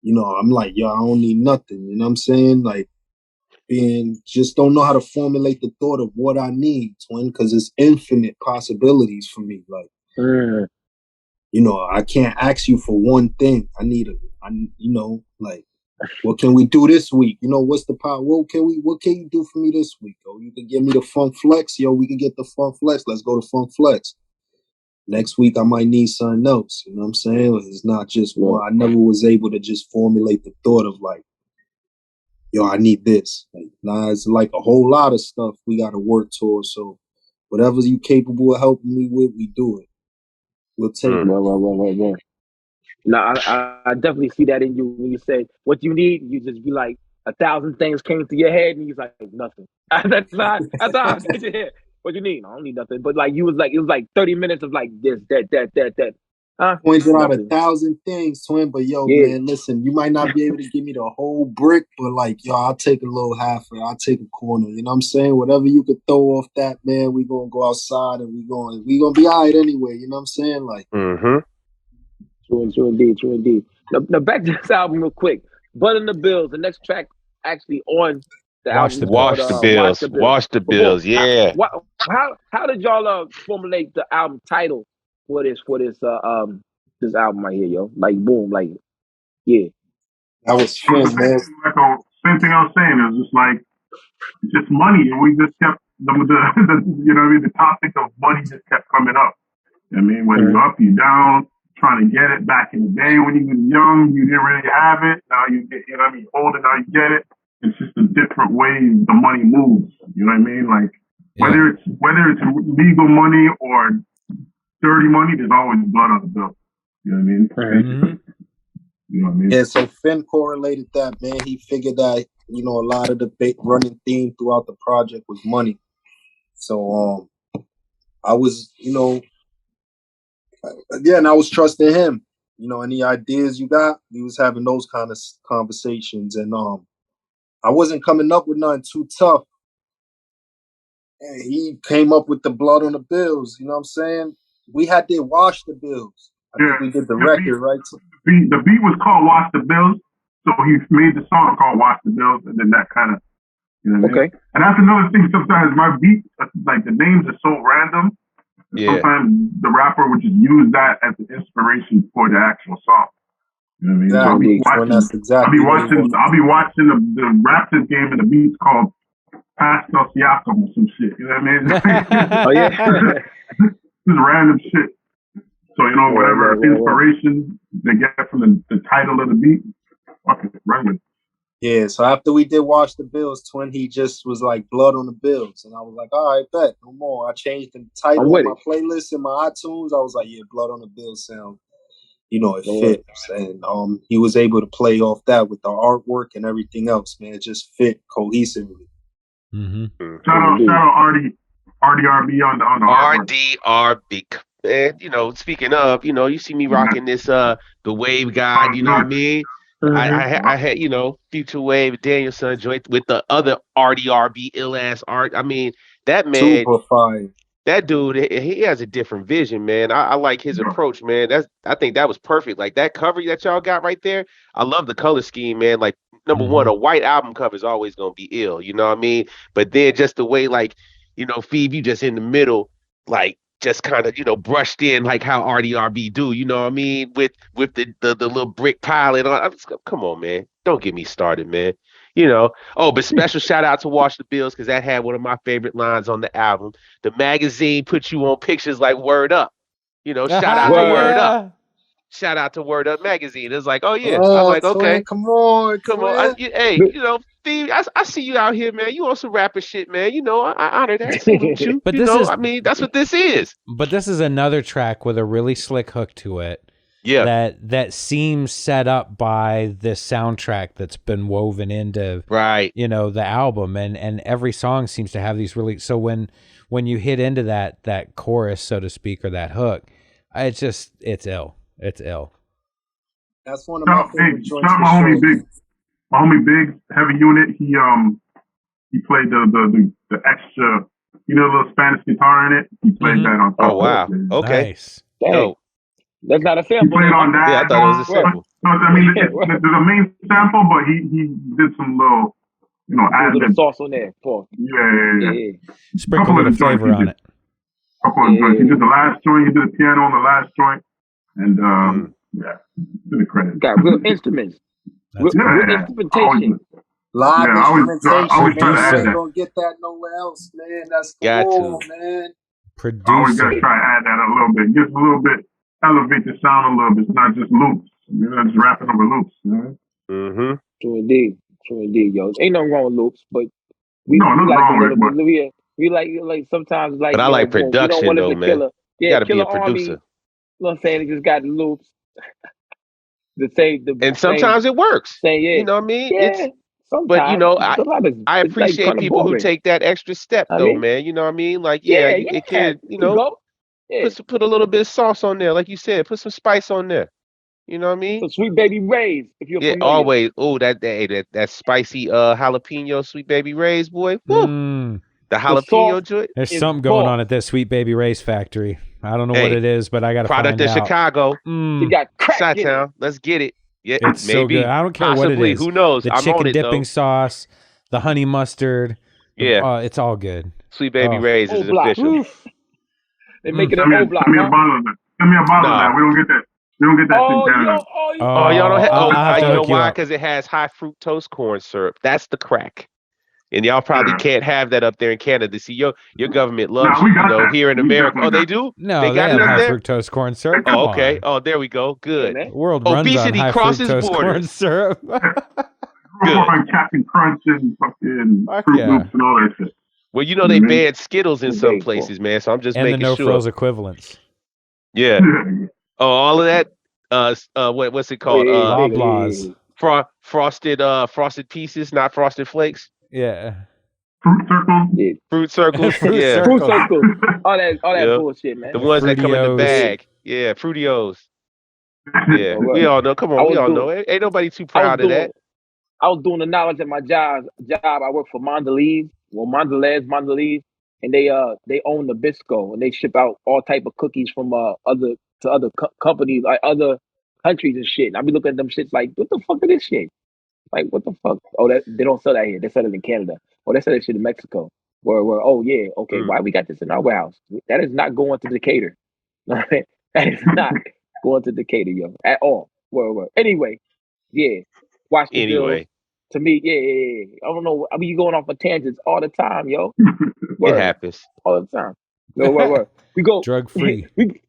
you know, I'm like, yo, I don't need nothing. You know what I'm saying? Like just don't know how to formulate the thought of what I need, Twin, because it's infinite possibilities for me. Like, mm, you know, I can't ask you for one thing. You know, like, what can we do this week? You know, what's the power? What can you do for me this week? Oh, you can give me the Funk Flex. Yo, we can get the Funk Flex. Let's go to Funk Flex. Next week, I might need something else. You know what I'm saying? It's not just yeah. one. I never was able to just formulate the thought of like, yo, I need this. Like, nah, it's like a whole lot of stuff we got to work towards. So whatever you capable of helping me with, we do it. We'll take it. Well. Now, I definitely see that in you when you say what you need. You just be like 1,000 things came to your head, and you're like nothing. That's how I said your head. What you need? I don't need nothing. But like you was like it was like 30 minutes of like this, that. Huh? Pointed out Nothing. 1,000 things, Twin. But yo, Yeah. man, listen, you might not be able to give me the whole brick, but like, yo, I'll take a little half of it. I'll take a corner. You know what I'm saying? Whatever you could throw off that, man, we gonna go outside and we gonna be all right anyway. You know what I'm saying? Like, Mm-hmm. True indeed. Now back to this album real quick. Butt in the Bills, the next track actually on the Watch album the is called Wash Bills. the Watch Bills. the Bills. Wash the But boom, Bills. Yeah. how did y'all formulate the album title for this album right here, yo? Like boom, like yeah. that was It was Finn, man. basically like same thing I was saying. It was just like just money, and we just kept you know what I mean, the topic of money just kept coming up. I mean, whether you're up, you're down, trying to get it. Back in the day when you were young, you didn't really have it. Now you get, you know what I mean, older, now you get it. It's just a different way the money moves. You know what I mean? Like whether it's legal money or dirty money, there's always blood on the bill. You know what I mean? Mm-hmm. You know what I mean? Yeah, so Finn correlated that, man. He figured that, you know, a lot of the running theme throughout the project was money. So I was, you know, again, I was trusting him. You know, any ideas you got, we was having those kind of conversations, and I wasn't coming up with nothing too tough. And he came up with the blood on the bills. You know what I'm saying? We had to wash the bills. I think we did the record, right? The beat was called "Wash the Bills," so he made the song called "Wash the Bills," and then that kind of, you know what I mean? And that's another thing. Sometimes my beats, like the names are so random. Yeah. Sometimes the rapper would just use that as the inspiration for the actual song. You know what I mean? Yeah, So I'll be watching the Raptors game, and the beat's called Pascal Siakam or some shit. You know what I mean? Oh yeah. Just random shit. So, you know, whatever inspiration they get from the title of the beat, fuck it, run with it. Yeah, so after we did Wash the Bills, Twin, he just was like blood on the bills. And I was like, all right, bet, no more. I changed the title of my playlist in my iTunes. I was like, yeah, blood on the bills sound, you know, it fits. And he was able to play off that with the artwork and everything else, man. It just fit cohesively. Mm-hmm. Shout out RDRB on the artwork. RDRB. Man, you know, speaking of, you know, you see me rocking this the Wave Guide, you know what I mean? Mm-hmm. I had, you know, Future Wave Danielson joint with the other RDRB ill ass art. I mean, that man, super fine. That dude, he has a different vision, man. I like his approach, man. I think that was perfect. Like that cover that y'all got right there. I love the color scheme, man. Like number one, a white album cover is always gonna be ill, you know what I mean? But then just the way, like, you know, Phoebe, you just in the middle, like just kind of, you know, brushed in like how RDRB do, you know what I mean? With the little brick pile and all. Come on, man. Don't get me started, man. You know. Oh, but special shout out to Wash the Bills because that had one of my favorite lines on the album. The magazine put you on pictures like Word Up. You know, shout out to Word Up. Shout out to Word Up magazine. It's like, oh yeah. I'm like, okay. Twin, come on. Hey, you know, Steve, I see you out here, man. You on some rapper shit, man. You know, I honor that. Salute you. But I mean, that's what this is. But this is another track with a really slick hook to it. Yeah. That seems set up by this soundtrack that's been woven into you know, the album, and every song seems to have these really, so when you hit into that chorus, so to speak, or that hook, it's ill. It's ill. That's one of my favorite joints. My homie Big, heavy unit, he played the extra, you know, little Spanish guitar in it. He played that on top. Oh wow. Okay. Nice. Yo. That's not a sample. He played on that. Yeah, I thought it was a sample. No, I mean, there's a main sample, but he did some little, you know, add a little sauce on there. Yeah. Sprinkle a little flavor on it. Couple of joints. He did the last joint. He did the piano on the last joint, and to the credit. Got real instruments. Real instrumentation. Live instrumentation. I always try to add that. You don't get that nowhere else, man. That's cool, man. Producer. I always gotta try to add that a little bit. Just a little bit. Elevate the sound a little bit. It's not just loops. You're not just rapping over loops. You know? Mm-hmm. True indeed, yo. Ain't nothing wrong with loops, but we nothing like wrong a with it. We like sometimes like. But I like production, we don't though, man. Killer. Yeah, you gotta Killer be a producer. Army, you know what I'm saying? It just got the loops. And sometimes it works. You know what I mean? Yeah. Sometimes, but you know, I it's appreciate like people who take that extra step, though, man. You know what I mean? Like, it can, you know, put a little bit of sauce on there, like you said. Put some spice on there. You know what I mean? So Sweet Baby Ray's, if you're familiar. Always. Oh, that spicy jalapeno Sweet Baby Ray's, boy. The jalapeno joint. There's something going on at this Sweet Baby Ray's factory. I don't know what it is, but I got to find out. Product of Chicago. You got crack in it. Let's get it. Yeah, it's maybe, so good. I don't care possibly, what it is. Who knows? The chicken dipping sauce, the honey mustard. Yeah. It's all good. Sweet Baby Ray's is official. They make it a whole block. Send me a bottle of that. Send me a bottle of that. We don't get that. We don't get that shit down. Y'all don't have. You know why? Because it has high fructose corn syrup. That's the crack. And y'all probably can't have that up there in Canada. See, your government loves we you, got that. here in We America. Oh, they definitely do? No, they got have it up high there? fructose corn syrup. Come Oh, okay. on. Oh, there we go. Good. Yeah, The world runs on Obesity high crosses fructose corn borders. syrup. Grew up on Captain Crunch and fucking Fuck Fruit yeah. Loops and all that shit. Well, they banned Skittles in some places, man. So I'm just and the making no sure. frills equivalents. Yeah. Oh, all of that. What's it called? Loblaws. Frosted Pieces, not Frosted Flakes. Yeah. Fruit Circle. Yeah. Fruit Circles. Fruit yeah. Circles. Fruit Circle. All that bullshit, man. The ones that come in the Fruitios. bag. Yeah, Fruitios. Yeah, Well, we all know. Come on, we all know. Ain't nobody too proud of that. I was doing the knowledge at my job. I work for Mondelez, and they own Nabisco, and they ship out all type of cookies from other companies, like other countries and shit. And I be looking at them shits like, what the fuck is this shit? Like, what the fuck? Oh, they don't sell that here. They sell it in Canada. Oh, they sell that shit in Mexico. Where oh yeah, okay. Why we got this in our warehouse? That is not going to Decatur. That is not going to Decatur, yo, at all. Where. Anyway, yeah. Watch the bills. To me, yeah. I don't know. I mean, you going off on tangents all the time, yo. It happens all the time. No, word. We go drug free. We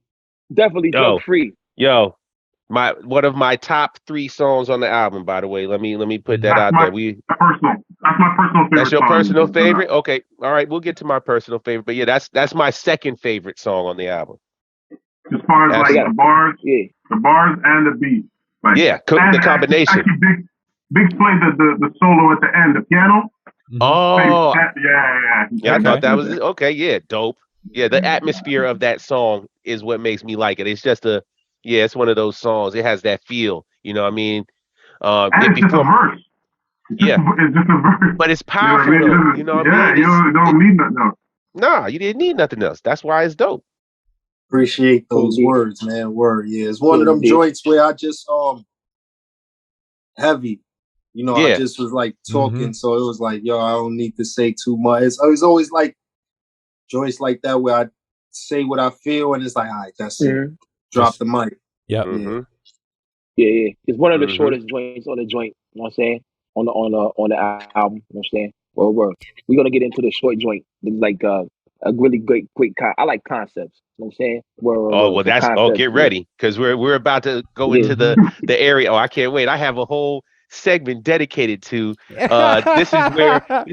definitely drug free. Yo, one of my top 3 songs on the album. By the way, let me put that out there. That's my personal favorite. That's your personal favorite. Okay, all right. We'll get to my personal favorite, but yeah, that's my second favorite song on the album. As far as like the bars, the bars and the beat. Like, the combination. Actually, Big played the solo at the end, the piano. Oh, yeah. I thought that was okay. Yeah, dope. Yeah, the atmosphere of that song is what makes me like it. It's just it's one of those songs. It has that feel. You know what I mean? And it's just a verse. It's just a verse. But it's powerful. You know what I mean? You don't need nothing else. Nah, you didn't need nothing else. That's why it's dope. Appreciate those words, man. Yeah, it's one of them joints where I just heavy. You know, I just was like talking, so it was like, yo, I don't need to say too much. It's always like joints like that where I say what I feel, and it's like, all right, that's it. Drop the mic. Yep. Yeah. It's one of the shortest joints on the joint. You know what I'm saying? On the album. You know what I'm saying? We're gonna get into the short joint. It's like a really great I like concepts. You know what I'm saying? Well, that's get ready, because we're about to go into the area. Oh, I can't wait. I have a whole segment dedicated to this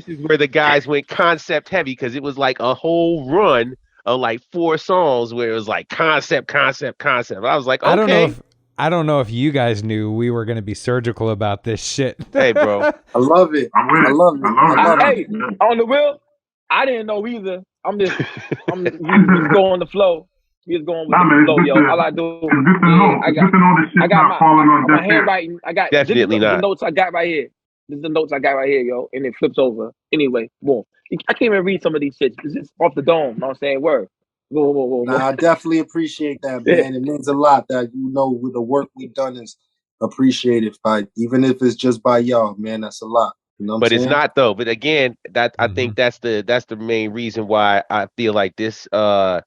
is where the guys went concept heavy, because it was like a whole run of like 4 songs where it was like concept. I was like, okay. I don't know if you guys knew we were going to be surgical about this shit. Hey, bro. I love it. I love it. Hey, on the real, I didn't know either. I'm just going on the flow. He's going with the flow, yo. All I do is I got my handwriting. I got definitely the notes I got right here. This is the notes I got right here, yo. And it flips over. Anyway, boom. I can't even read some of these shits. It's just off the dome. You know what I'm saying? Word. Whoa. Nah, I definitely appreciate that, man. It means a lot that with the work we've done is appreciated by, even if it's just by y'all, man. That's a lot. You know what I'm saying? It's not though. But again, I think that's the main reason why I feel like this time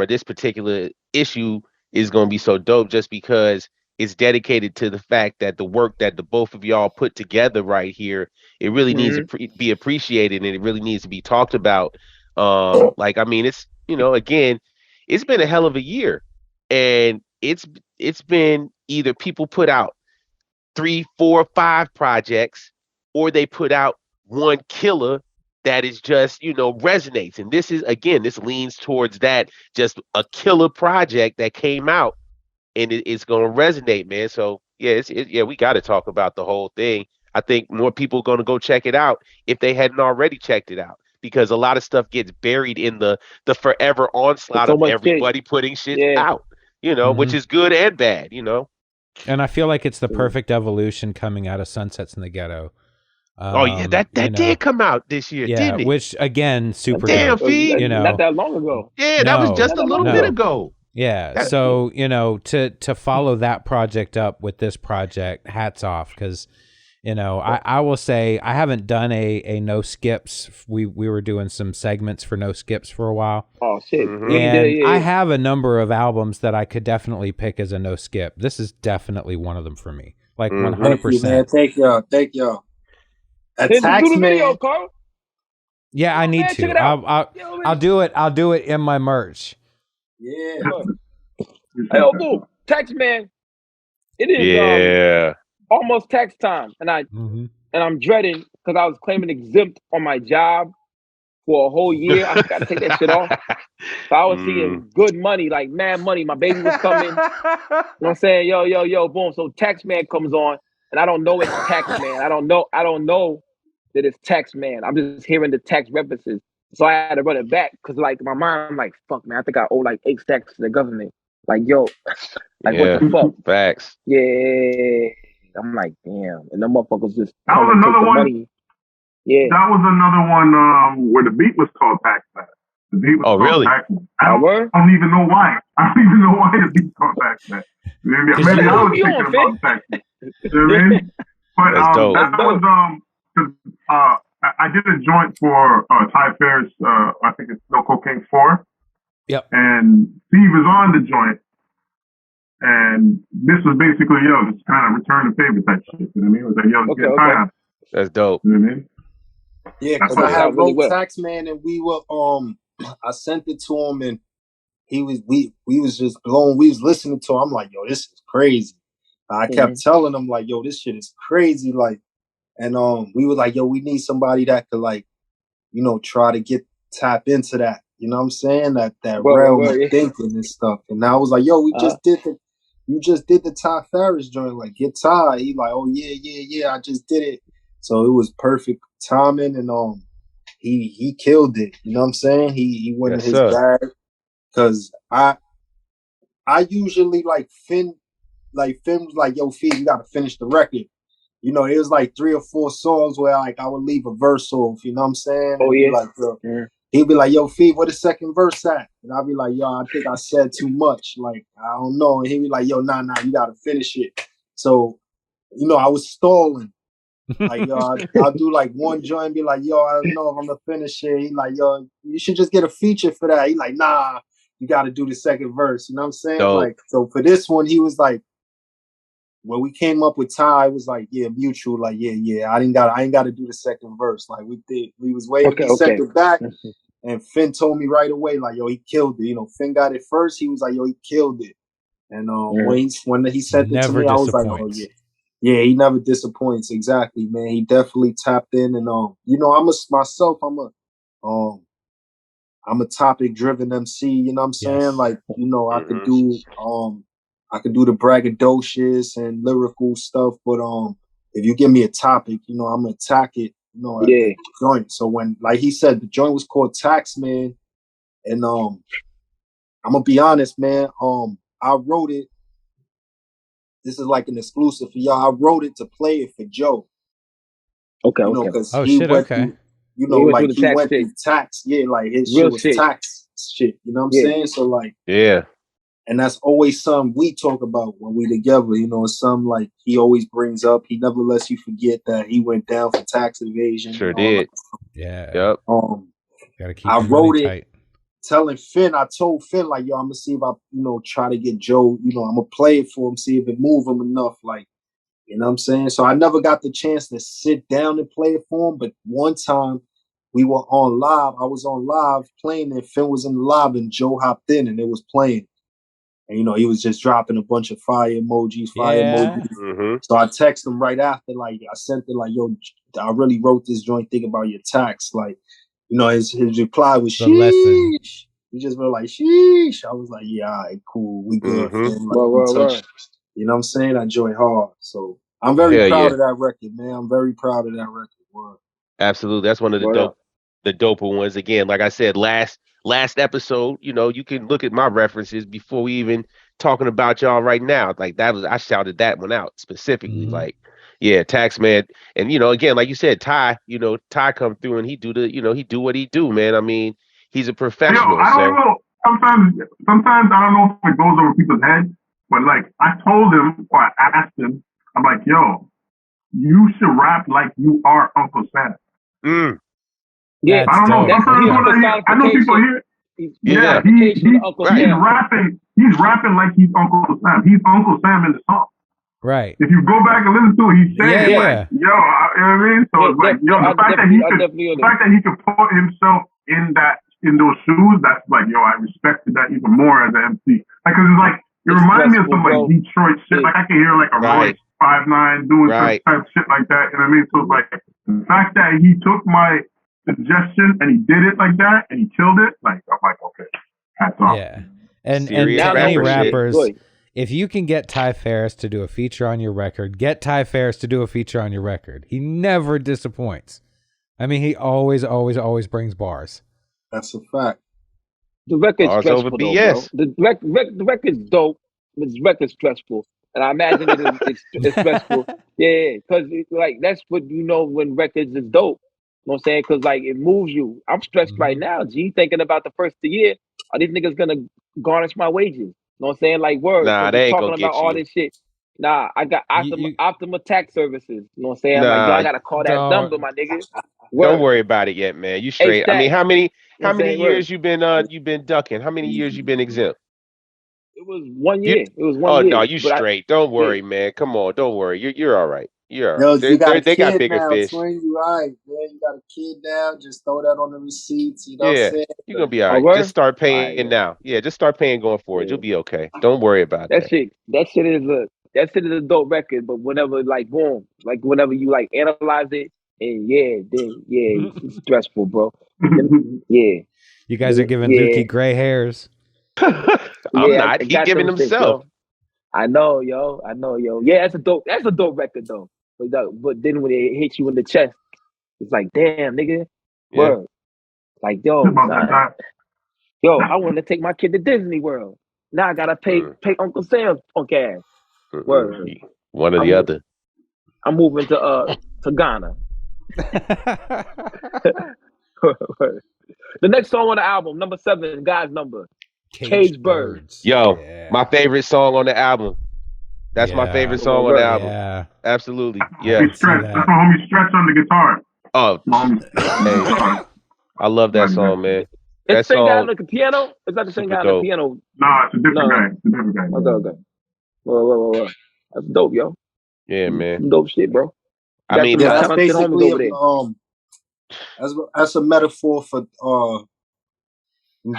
or this particular issue is going to be so dope, just because it's dedicated to the fact that the work that the both of y'all put together right here, it really needs to be appreciated, and it really needs to be talked about. Like, I mean, it's, again, it's been a hell of a year, and it's been either people put out 3, 4, 5 projects, or they put out one killer that is just, resonates. And this leans towards that, just a killer project that came out, and it's going to resonate, man. So we got to talk about the whole thing. I think more people are going to go check it out if they hadn't already checked it out, because a lot of stuff gets buried in the forever onslaught of everybody putting shit out, which is good and bad, And I feel like it's the perfect evolution coming out of Sunsets in the Ghetto. That did come out this year, didn't it? Which, again, super dope. Not that long ago. Yeah, that was just a little bit ago. Yeah, so, to follow that project up with this project, hats off, because, I will say I haven't done a no skips. We were doing some segments for no skips for a while. Oh, shit. And I have a number of albums that I could definitely pick as a no skip. This is definitely one of them for me. Like 100%. Thank you, man. Thank y'all. Do the video, Carl. Yeah, I need to. I'll do it. I'll do it in my merch. Yeah. Hey, boom, tax man. It is almost tax time, and I'm dreading because I was claiming exempt on my job for a whole year. I got to take that shit off. So I was seeing good money, like mad money. My baby was coming. You know what I'm saying? Yo, boom. So tax man comes on, and I don't know it's tax man. I don't know that it's tax man. I'm just hearing the tax references. So I had to run it back because, like, my mind, I'm like, fuck, man, I think I owe like 8 stacks to the government. Like, yo, like, what the fuck? Facts. Yeah. I'm like, damn. And the motherfuckers just that was another one. Money. Yeah. That was another one where the beat was called Taxman. The beat was called really? Taxman. I don't even know why. I don't even know why the beat was called Taxman. Maybe I was thinking about Taxman. You know what I mean? But that was because I did a joint for Ty Fair's, I think it's No Cocaine 4. Yep. And Steve is on the joint. And this was basically, just kind of return the favor type shit. You know what I mean? It was like, let's get time. That's dope. You know what I mean? Yeah, because I had wrote Taxman, and we were I sent it to him, and he was we was just blown. We was listening to him. I'm like, yo, this is crazy. I kept telling him like, yo, this shit is crazy. Like, and we were like, yo, we need somebody that could like, try to tap into that. You know what I'm saying? That realm of thinking and stuff. And I was like, yo, you just did the Ty Farris joint, like get Ty. He like, oh yeah, I just did it. So it was perfect timing, and he killed it. You know what I'm saying? He went in his bag, because I usually like Finn was like, yo, Fee, you gotta finish the record. It was like 3 or 4 songs where like I would leave a verse off. You know what I'm saying? Oh yeah. Like, he'd be like, yo, Fee, where the second verse at? And I'd be like, yo, I think I said too much. Like, I don't know. And he'd be like, yo, nah, you gotta finish it. So, I was stalling. Like, yo, I'll do like one joint and be like, yo, I don't know if I'm gonna finish it. He like, yo, you should just get a feature for that. He like, nah, you gotta do the second verse. You know what I'm saying? Dope. Like, so for this one, he was like, when we came up with Ty, it was like, yeah, mutual. Like, yeah, I ain't gotta do the second verse. Like, we was waiting. He sent it back, and Finn told me right away, like, yo, he killed it. Finn got it first. He was like, yo, he killed it. And when he sent it to me, I was like, oh yeah. Yeah, he never disappoints. Exactly, man. He definitely tapped in, and I'm a topic driven MC. You know what I'm saying? Yes. Like, I could do the braggadocious and lyrical stuff, but if you give me a topic, I'm gonna attack it. At the joint. So when, like he said, the joint was called Taxman, and I'm gonna be honest, man. I wrote it. This is like an exclusive for y'all. I wrote it to play it for Joe. Okay. Because he went through, he went through tax. Yeah, like his shit was tax shit. You know what I'm saying? So like, yeah. And that's always something we talk about when we together. It's something like he always brings up. He never lets you forget that he went down for tax evasion. Sure did. Yeah. Yep. Gotta keep I wrote it. tight. Telling Finn, I told Finn, like, yo, I'm gonna see if I, try to get Joe, I'm gonna play it for him, see if it move him enough, like, you know what I'm saying? So I never got the chance to sit down and play it for him, but one time we were on live, I was on live playing, and Finn was in the live, and Joe hopped in, and it was playing. And, he was just dropping a bunch of fire emojis. Mm-hmm. So I texted him right after, like, I sent it, like, yo, I really wrote this joint, think about your tax, like, his reply was sheesh. He just went like sheesh. I was like, yeah, all right, cool, we good. Right. You know what I'm saying? I enjoy hard. So I'm very proud of that record, man. I'm very proud of that record. Word. Absolutely. That's one of the doper ones. Again, like I said, last episode, you can look at my references before we even talking about y'all right now. Like I shouted that one out specifically. Mm-hmm. Like, yeah, Taxman. And, again, like you said, Ty come through and he do he do what he do, man. I mean, he's a professional. I don't know. Sometimes I don't know if it goes over people's heads, but like I told him or I asked him, I'm like, yo, you should rap like you are Uncle Sam. Yeah, I don't know. Sometimes I know people here. Yeah, he's rapping. He's rapping like he's Uncle Sam. He's Uncle Sam in the song. Right. If you go back and listen to it, he's saying like, yo, you know what I mean? So it's like, yo, the fact that he could put himself in those shoes, that's like, yo, I respected that even more as an MC. Like, cause it's like, it reminds me of some like Detroit shit. Like I can hear like a Royce 5'9" doing some type of shit like that. You know what I mean? So it's like the fact that he took my suggestion and he did it like that and he killed it. Like I'm like, okay, hats off. Yeah, and to any rappers, if you can get Ty Ferris to do a feature on your record, get Ty Ferris to do a feature on your record. He never disappoints. I mean, he always brings bars. That's a fact. The record's stressful, though, bro. The record's dope. The record's stressful, and I imagine it's stressful. Yeah, because like that's what you know when records is dope. You know what I'm saying? Because like it moves you. I'm stressed right now, G, thinking about the first of the year. Are these niggas gonna garnish my wages? You know what I'm saying? Like word. Nah, they ain't talking gonna about get all you. this shit. Nah, I got Optima tax services. You know what I'm saying? Nah, like y'all gotta call that number, my nigga. Don't worry about it yet, man. You straight. I mean, how many years you been ducking? How many years you been exempt? It was 1 year. It was 1 year. Oh no, you straight. Don't worry, man. Come on, don't worry. You're all right. You're all right. Yo, you got a they got kid bigger now, fish. twin. You all right, man. You got a kid now. Just throw that on the receipts. You know what I'm saying? You're gonna be all right. Just start paying now. Yeah, just start paying going forward. You'll be okay. Don't worry about that. That shit is a dope record. But whenever like boom, like whenever you like analyze it, and it's stressful, bro. Yeah. You guys are giving Lukey gray hairs. I'm not. He giving himself. I know, yo. Yeah, that's a dope record though. But then when it hits you in the chest, it's like, damn, nigga. Word. Like, yo, I want to take my kid to Disney World. Now I gotta pay Uncle Sam's punk ass. Word. One or the other. I'm moving to Ghana. The next song on the album, number 7, God's Number. Cage Birds. Yo, my favorite song on the album. That's my favorite song on the album. Yeah. Absolutely. Yeah. That's my homie Stretch on the guitar. Oh, I love that song, man. It's the same guy on the piano? It's not the same guy on the piano. Nah, it's a different guy. It's a different guy. Okay. Whoa. That's dope, yo. Yeah, man. Dope shit, bro. I mean, that's basically that's a metaphor for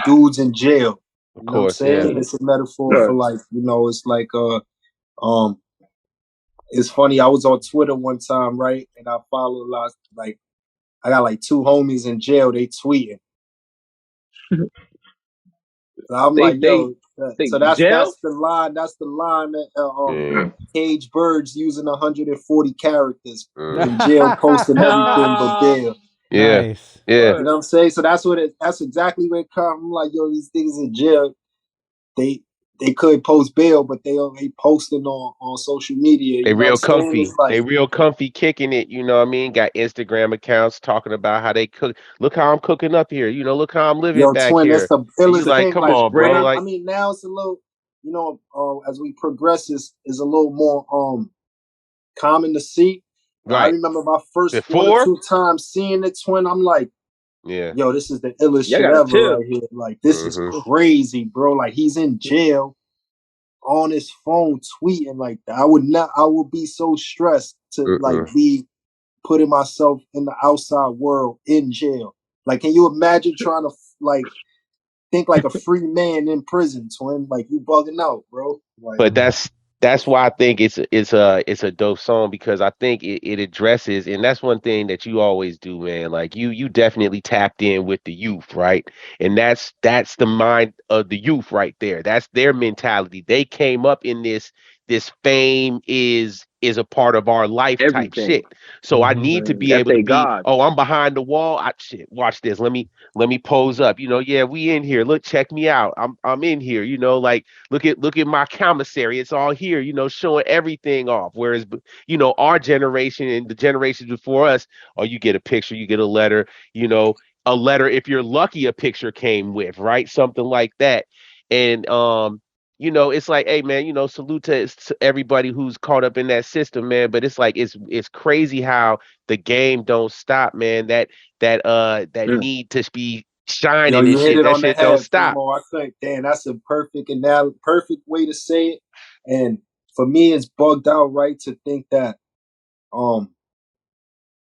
dudes in jail. Of course, you know what I'm saying? It's a metaphor for like, you know, it's like it's funny. I was on Twitter one time, right? And I follow a lot, like I got like 2 homies in jail, they tweeting. So I'm like, yo, so that's the line that Cage Birds using 140 characters in jail posting everything but bail. Yeah. Nice. Yeah. You know what I'm saying? So that's exactly where it comes. I'm like, yo, these things in jail, they could post bail, but they posting on social media. They real comfy. Like, they real comfy kicking it. You know what I mean? Got Instagram accounts talking about how they cook. Look how I'm cooking up here. You know, look how I'm living back twin, here. That's the illest like, thing. come on, bro. Like, I mean, now it's a little, you know, as we progress, is a little more common to see. Right. I remember my first 1 or 2 times seeing it, twin. I'm like, yo, this is the illest shit ever right here. Like, this is crazy, bro. Like, he's in jail on his phone tweeting like that. I would be so stressed to like be putting myself in the outside world in jail. Like, can you imagine trying to like think like a free man in prison, twin? Like, you bugging out, bro. Like, but that's why I think it's a dope song, because I think it addresses, and that's one thing that you always do, man. Like you definitely tapped in with the youth, right? And that's the mind of the youth right there. That's their mentality. They came up in this fame is a part of our life type shit. So I need to be able to be, I'm behind the wall. Watch this. Let me pose up. You know, yeah, we in here. Look, check me out. I'm in here. You know, like look at my commissary. It's all here, you know, showing everything off. Whereas, you know, our generation and the generations before us, you get a picture, you get a letter, you know, a letter, if you're lucky, a picture came with, right? Something like that. And you know, it's like, hey, man, you know, salute to everybody who's caught up in that system, man. But it's like, it's crazy how the game don't stop, man. That need to be shining and shit. That shit don't stop. I think, damn, that's a perfect way to say it. And for me, it's bugged out, right, to think that,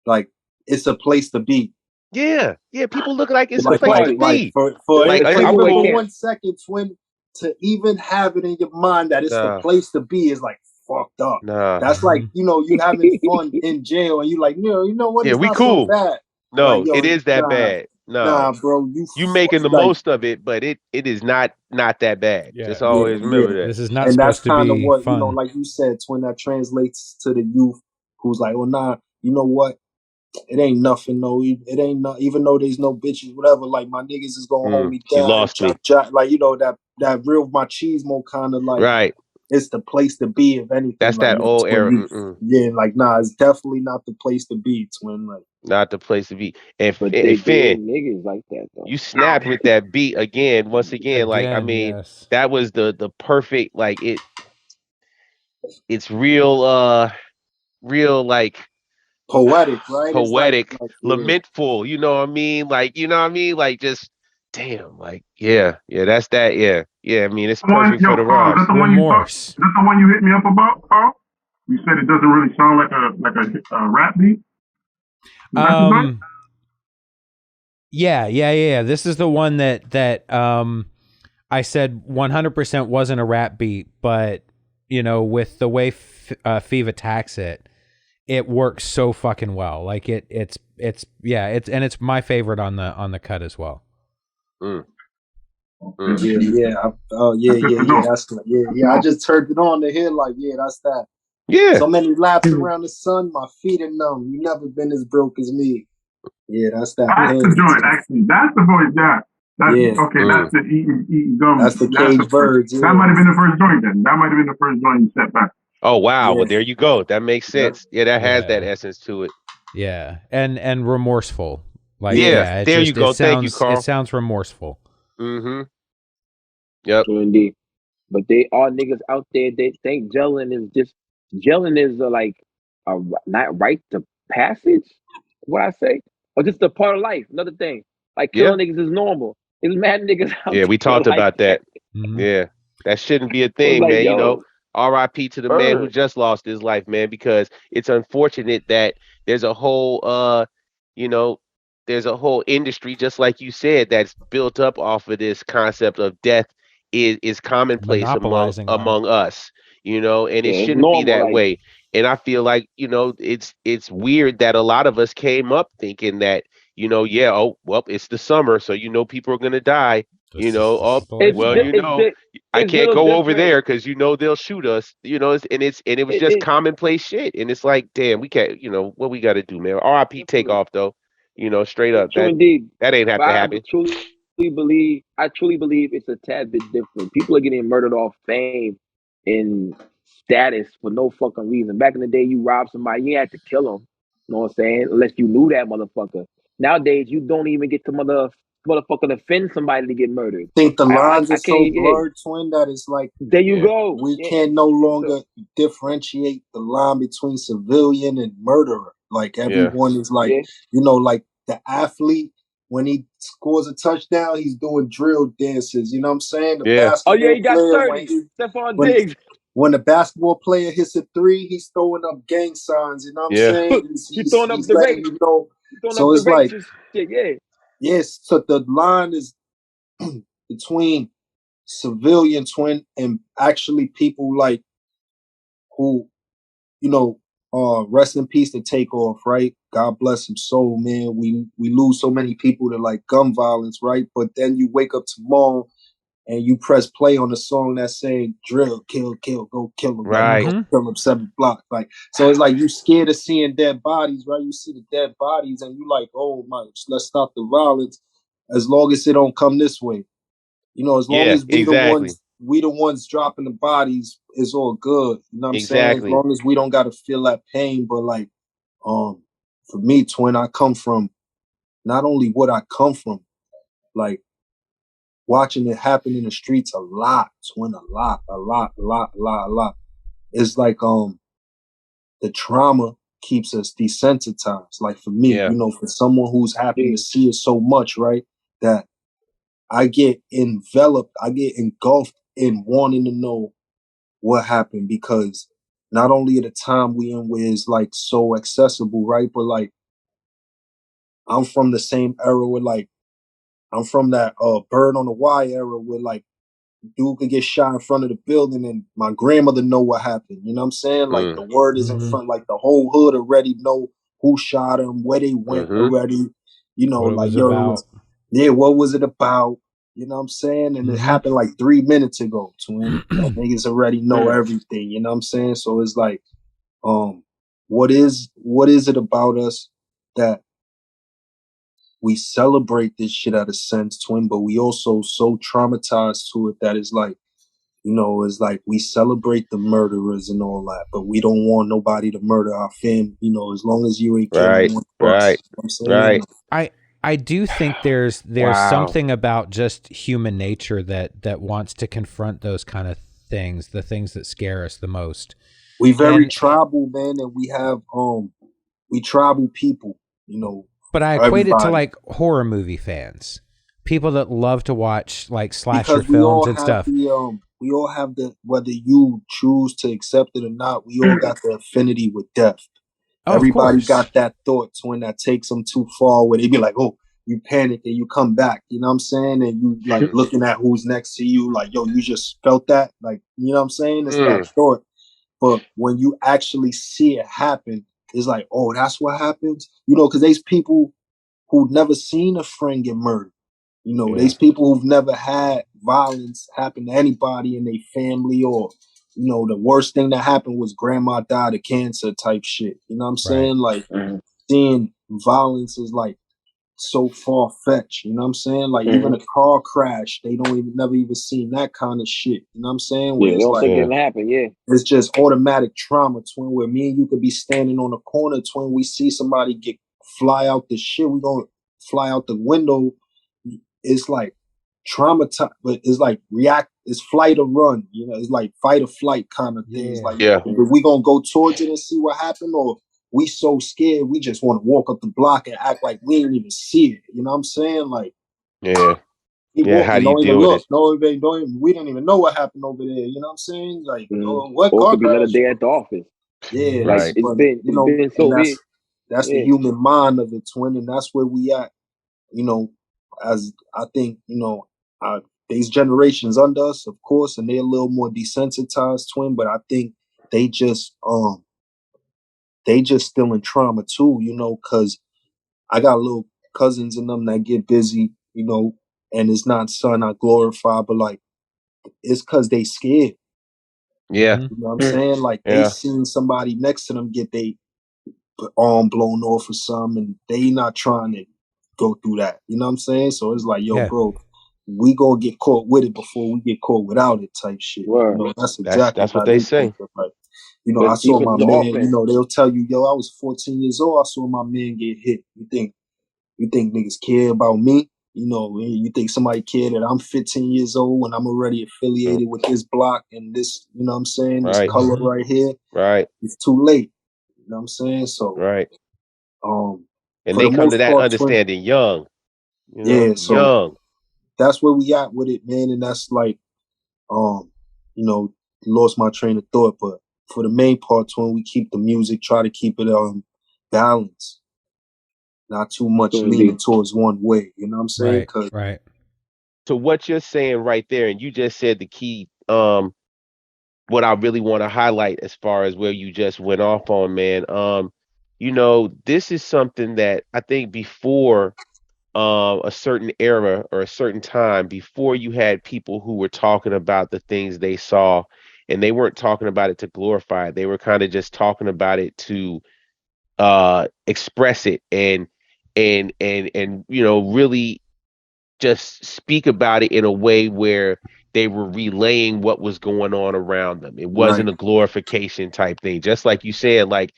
like, it's a place to be. Yeah, people look like it's a Like, place to like be. for Like I even wouldn't. for 1 second, twin, to even have it in your mind that it's the place to be is like fucked up. Nah. That's like, you having fun in jail and you like, you know what? Yeah, It's we not cool. so bad. No, Like, yo, it is that bad. No, bro, you making the like, most of it, but it is not that bad. Yeah. Just always remember that. This is not and that's supposed to kind of be what, fun. like you said, twin, that translates to the youth who's like, well, nah, you know what? It ain't nothing, no. It ain't not, even though there's no bitches, whatever. Like, my niggas is gonna hold me You down. lost me. Like, that real machismo kind of like, Right. it's the place to be. If anything, That's like, that old era. Yeah, like, nah, it's definitely not the place to be, twin. Like, not the place to be. And But they Finn, niggas like that though. you snapped with that beat again. Once again, like I mean, yes. that was the perfect. Like it's real. Real like poetic, right? Poetic, it's like lamentful. You know what I mean? Like you know what I mean? Like just damn. Like yeah. That's that. Yeah. I mean, it's perfect for the Carl, is rhymes. that the one you talk? Is that the one you hit me up about, Carl? You said it doesn't really sound like a rap beat. Yeah. This is the one that I said 100% wasn't a rap beat, but with the way FEV attacks it, it works so fucking well. Like it's my favorite on the cut as well. Yeah. That's I just turned it on to hear like, that's that. Yeah. So many laps around the sun, my feet are numb. You never been as broke as me. Yeah, that's that. That's the joint, actually. That's the voice, yeah. Okay, that's the eating gum. That's the cage birds. That might have been the first joint then. That might have been the first joint you set back. Oh wow, well there you go. That makes sense. Yeah, that has that essence to it. Yeah, and remorseful. Like there you go. Thank you, Carl. It sounds remorseful. Mm-hmm. Yep. Indeed. But they are niggas out there. They think gelling is like a not right to passage. What I say, or just a part of life. Another thing, like killing niggas is normal. There's mad niggas out there. Yeah, we talked about that. Mm-hmm. Yeah, that shouldn't be a thing, like, man. R.I.P. to the man who just lost his life, man. Because it's unfortunate that there's a whole, there's a whole industry, just like you said, that's built up off of this concept of death is commonplace among us, and it shouldn't be that way. And I feel like, it's weird that a lot of us came up thinking that, it's the summer, so people are gonna die. I can't go over there because they'll shoot us. It was just commonplace shit. And it's like, damn, we can't. What we got to do, man. R.I.P. take off though. Straight up. That ain't have to happen. I truly believe it's a tad bit different. People are getting murdered off fame and status for no fucking reason. Back in the day, you robbed somebody, you had to kill them. You know what I'm saying? Unless you knew that motherfucker. Nowadays, you don't even get to motherfucker defend somebody to get murdered. I think the lines are so blurred, twin, that it's like there you go. We can't no longer differentiate the line between civilian and murderer. Like everyone is like, like the athlete, when he scores a touchdown, he's doing drill dances. You know what I'm saying? The basketball he got player, 30. Stephon Diggs. When the basketball player hits a three, he's throwing up gang signs. You know what I'm saying? He's throwing up the race. So it's like, yes, so the line is between civilian, twin, and actually people like who, rest in peace to Takeoff, right? God bless him soul, man. We lose so many people to like gun violence, right? But then you wake up tomorrow and you press play on a song that's saying drill, kill, go kill him, right? Go kill him 7 blocks. Like, so it's like you scared of seeing dead bodies, right? You see the dead bodies and you like, oh my, let's stop the violence as long as it don't come this way. As long as we the ones dropping the bodies, it's all good. You know what I'm saying? As long as we don't gotta feel that pain. But like, for me, twin, I come from not only what I come from, like watching it happen in the streets a lot, twin, a lot. It's like the trauma keeps us desensitized. Like for me, for someone who's happy to see it so much, right? That I get engulfed in wanting to know what happened, because not only at the time we in where it's like so accessible, right? But like I'm from the same era where like I'm from that Bird on the Wire era where like dude could get shot in front of the building and my grandmother know what happened. You know what I'm saying? Like the word is in front, like the whole hood already know who shot him, where they went already. You know, what it like was yo, about. what was it about? You know what I'm saying? And it happened like 3 minutes ago, twin. Like niggas already know everything, you know what I'm saying? So it's like, what is it about us that we celebrate this shit out of sense, twin, but we also so traumatized to it that it's like, you know, it's like we celebrate the murderers and all that, but we don't want nobody to murder our family. You know, as long as you ain't killing one of us. You know what I'm saying? I do think there's Wow. something about just human nature that wants to confront those kind of things, the things that scare us the most. We very tribal, man, and we have we tribal people, you know. But I equate it to like horror movie fans, people that love to watch like slasher films and stuff. We all have the, whether you choose to accept it or not, we all got the affinity with death. Everybody got that thought when that takes them too far, where they be like, oh, you panic and you come back, you know what I'm saying? And you like looking at who's next to you, like, yo, you just felt that? Like, you know what I'm saying? It's that thought. But when you actually see it happen, it's like, oh, that's what happens? You know, because there's people who've never seen a friend get murdered. You know, there's people who've never had violence happen to anybody in their family, or, you know, the worst thing that happened was grandma died of cancer type shit. You know what I'm saying? Like, seeing violence is like so far fetched. You know what I'm saying? Like, even a car crash, they don't even never even seen that kind of shit. You know what I'm saying? Where they it's don't like, think it'll happen. It's just automatic trauma, twin. Where me and you could be standing on a corner, twin. We see somebody get fly out the shit. We gonna fly out the window. It's like traumatized, but it's like it's flight or run, you know, it's like fight or flight kind of things. Like, if we gonna go towards it and see what happened, or we so scared we just want to walk up the block and act like we didn't even see it. You know what I'm saying? Like, keep walking, how do you don't even deal with look. it? Don't even, we didn't even know what happened over there. You know what I'm saying? Like, oh, what or it car could be another crash? day at the office. Yeah, Like but it's you know, been so and weird. that's the human mind of it, twin, and that's where we at. You know, as I think, you know, these generations under us, of course, and they're a little more desensitized, twin, but I think they just still in trauma too, you know, because I got little cousins in them that get busy, you know, and it's not son I glorify, but like it's because they scared. Yeah. You know what I'm saying? Like they seen somebody next to them get they arm blown off or something, and they not trying to go through that. You know what I'm saying? So it's like, yo, bro, we gonna get caught with it before we get caught without it type shit. You know, that's exactly that's how what they think say. of. Like, you know, But I saw even my the man, offense, you know, they'll tell you, yo, I was 14 years old, I saw my man get hit. You think niggas care about me? You know, you think somebody care that I'm 15 years old when I'm already affiliated with this block and this, you know what I'm saying, this color right here? It's too late. You know what I'm saying? So, and for they the come to most that part, twin, understanding young, you know, so young. that's where we at with it, man. And that's like, you know, lost my train of thought. But for the main part, twin, we keep the music, try to keep it balanced, not too much leaning towards one way. You know what I'm saying? Right. So what you're saying right there, and you just said the key. What I really want to highlight as far as where you just went off on, man. You know, this is something that I think before a certain era or a certain time, before you had people who were talking about the things they saw, and they weren't talking about it to glorify it. They were kind of just talking about it to express it and you know, really just speak about it in a way where they were relaying what was going on around them. It wasn't a glorification type thing. Just like you said, like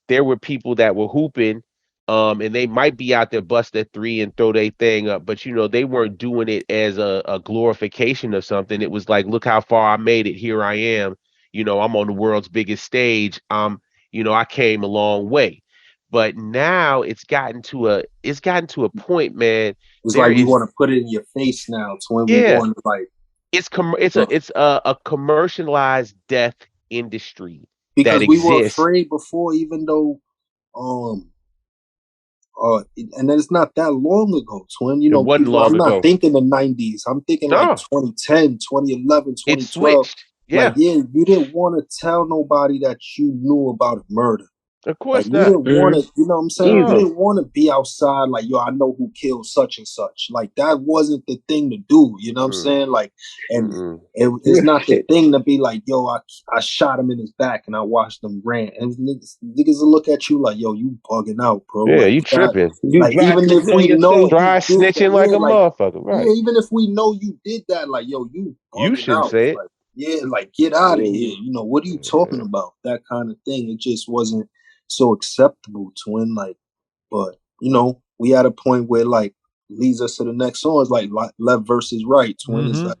there were people that were hooping, and they might be out there bust that three and throw their thing up, but you know, they weren't doing it as a glorification of something. It was like, look how far I made it. Here I am. You know, I'm on the world's biggest stage. You know, I came a long way. But now it's gotten to a point, man. It's There like we is want to put it in your face now. It's when we yeah, want to like It's a commercialized death industry that because we were exists. afraid before, even though and then it's not that long ago, twin. You It know, wasn't people, I'm long not ago. thinking the 90s. I'm thinking like No, 2010, 2011, it 2012. switched. Like, Yeah, yeah, you didn't want to tell nobody that you knew about a murder. of Like, course you not. didn't want to, you know what I'm saying? You No. didn't want to be outside like, yo, I know who killed such and such. Like, that wasn't the thing to do, you know what I'm saying? Like, and it's not the thing to be like, yo, I shot him in his back and I watched him rant. And niggas will look at you like, yo, you bugging out, bro. Yeah, like, you tripping. You like, dry even if snitching on we know yourself. Dry you did that, snitching like yeah, a motherfucker, right? yeah, even if we know you did that, like, yo, you You bugging shouldn't out. say it. Like, yeah, like, get out of Yeah, here. You know, what are you talking about? That kind of thing. It just wasn't so acceptable, twin. Like, but, you know, we at a point where, like, leads us to the next song. It's like left versus right, twin. Is like,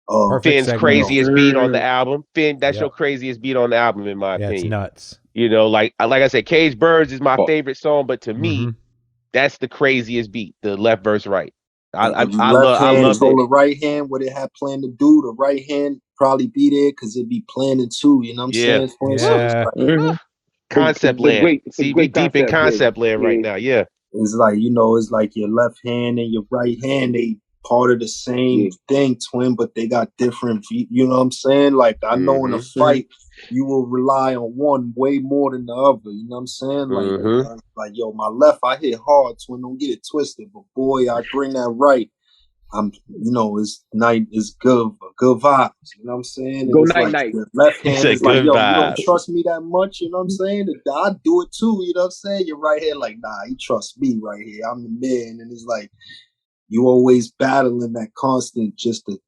Perfect Finn's segue. craziest beat on the album. Finn, that's your craziest beat on the album, in my Yeah, opinion. it's nuts. You know, like I said, Cage Birds is my favorite song, but to me, that's the craziest beat. The left verse right. I left hand love told the right hand what it had planned to do. The right hand probably be there because it'd be planning too. You know what I'm saying? So it's like, concept land. It's a See, we great deep in concept yeah. land right now. Yeah. It's like, you know, it's like your left hand and your right hand, they part of the same thing, twin, but they got different, you know what I'm saying? Like, I know in a fight, you will rely on one way more than the other, you know what I'm saying? Like, yo, my left, I hit hard, twin, don't get it twisted, but boy, I bring that right. You know, it's good vibes. You know what I'm saying? Go And it's night like night. the left hand is like, yo, you don't vibe. trust me that much. You know what I'm saying? I do it too. You know what I'm saying? Your right hand, like, nah, you trust me right here. I'm the man. And it's like you always battling that constant, just the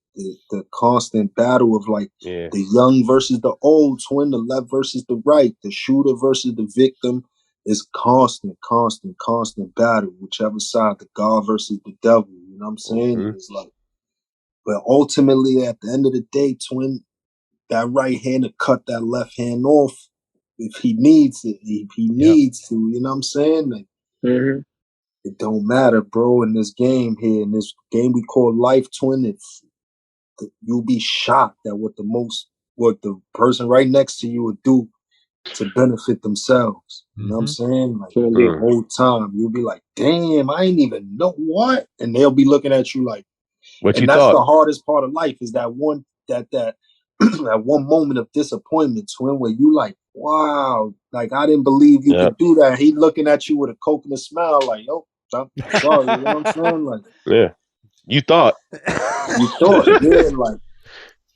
constant battle of like the young versus the old, twin, the left versus the right, the shooter versus the victim. Is constant battle, whichever side, the God versus the devil. You know what I'm saying? And it's like, but ultimately, at the end of the day, twin, that right hand to cut that left hand off if he needs it. If he needs to, you know what I'm saying? Like, it don't matter, bro. In this game here, in this game we call life, twin, you'll be shocked at what the person right next to you would do to benefit themselves. You know what I'm saying? Like, the whole time you'll be like, damn, I ain't even know what. And they'll be looking at you like, what and you that's thought? the hardest part of life is that one that that one moment of disappointment, twin, where you like, wow, like I didn't believe you could do that. He looking at you with a coconut smile, like, yo, I'm sorry, you know what I'm saying? Like, you thought. Yeah, like,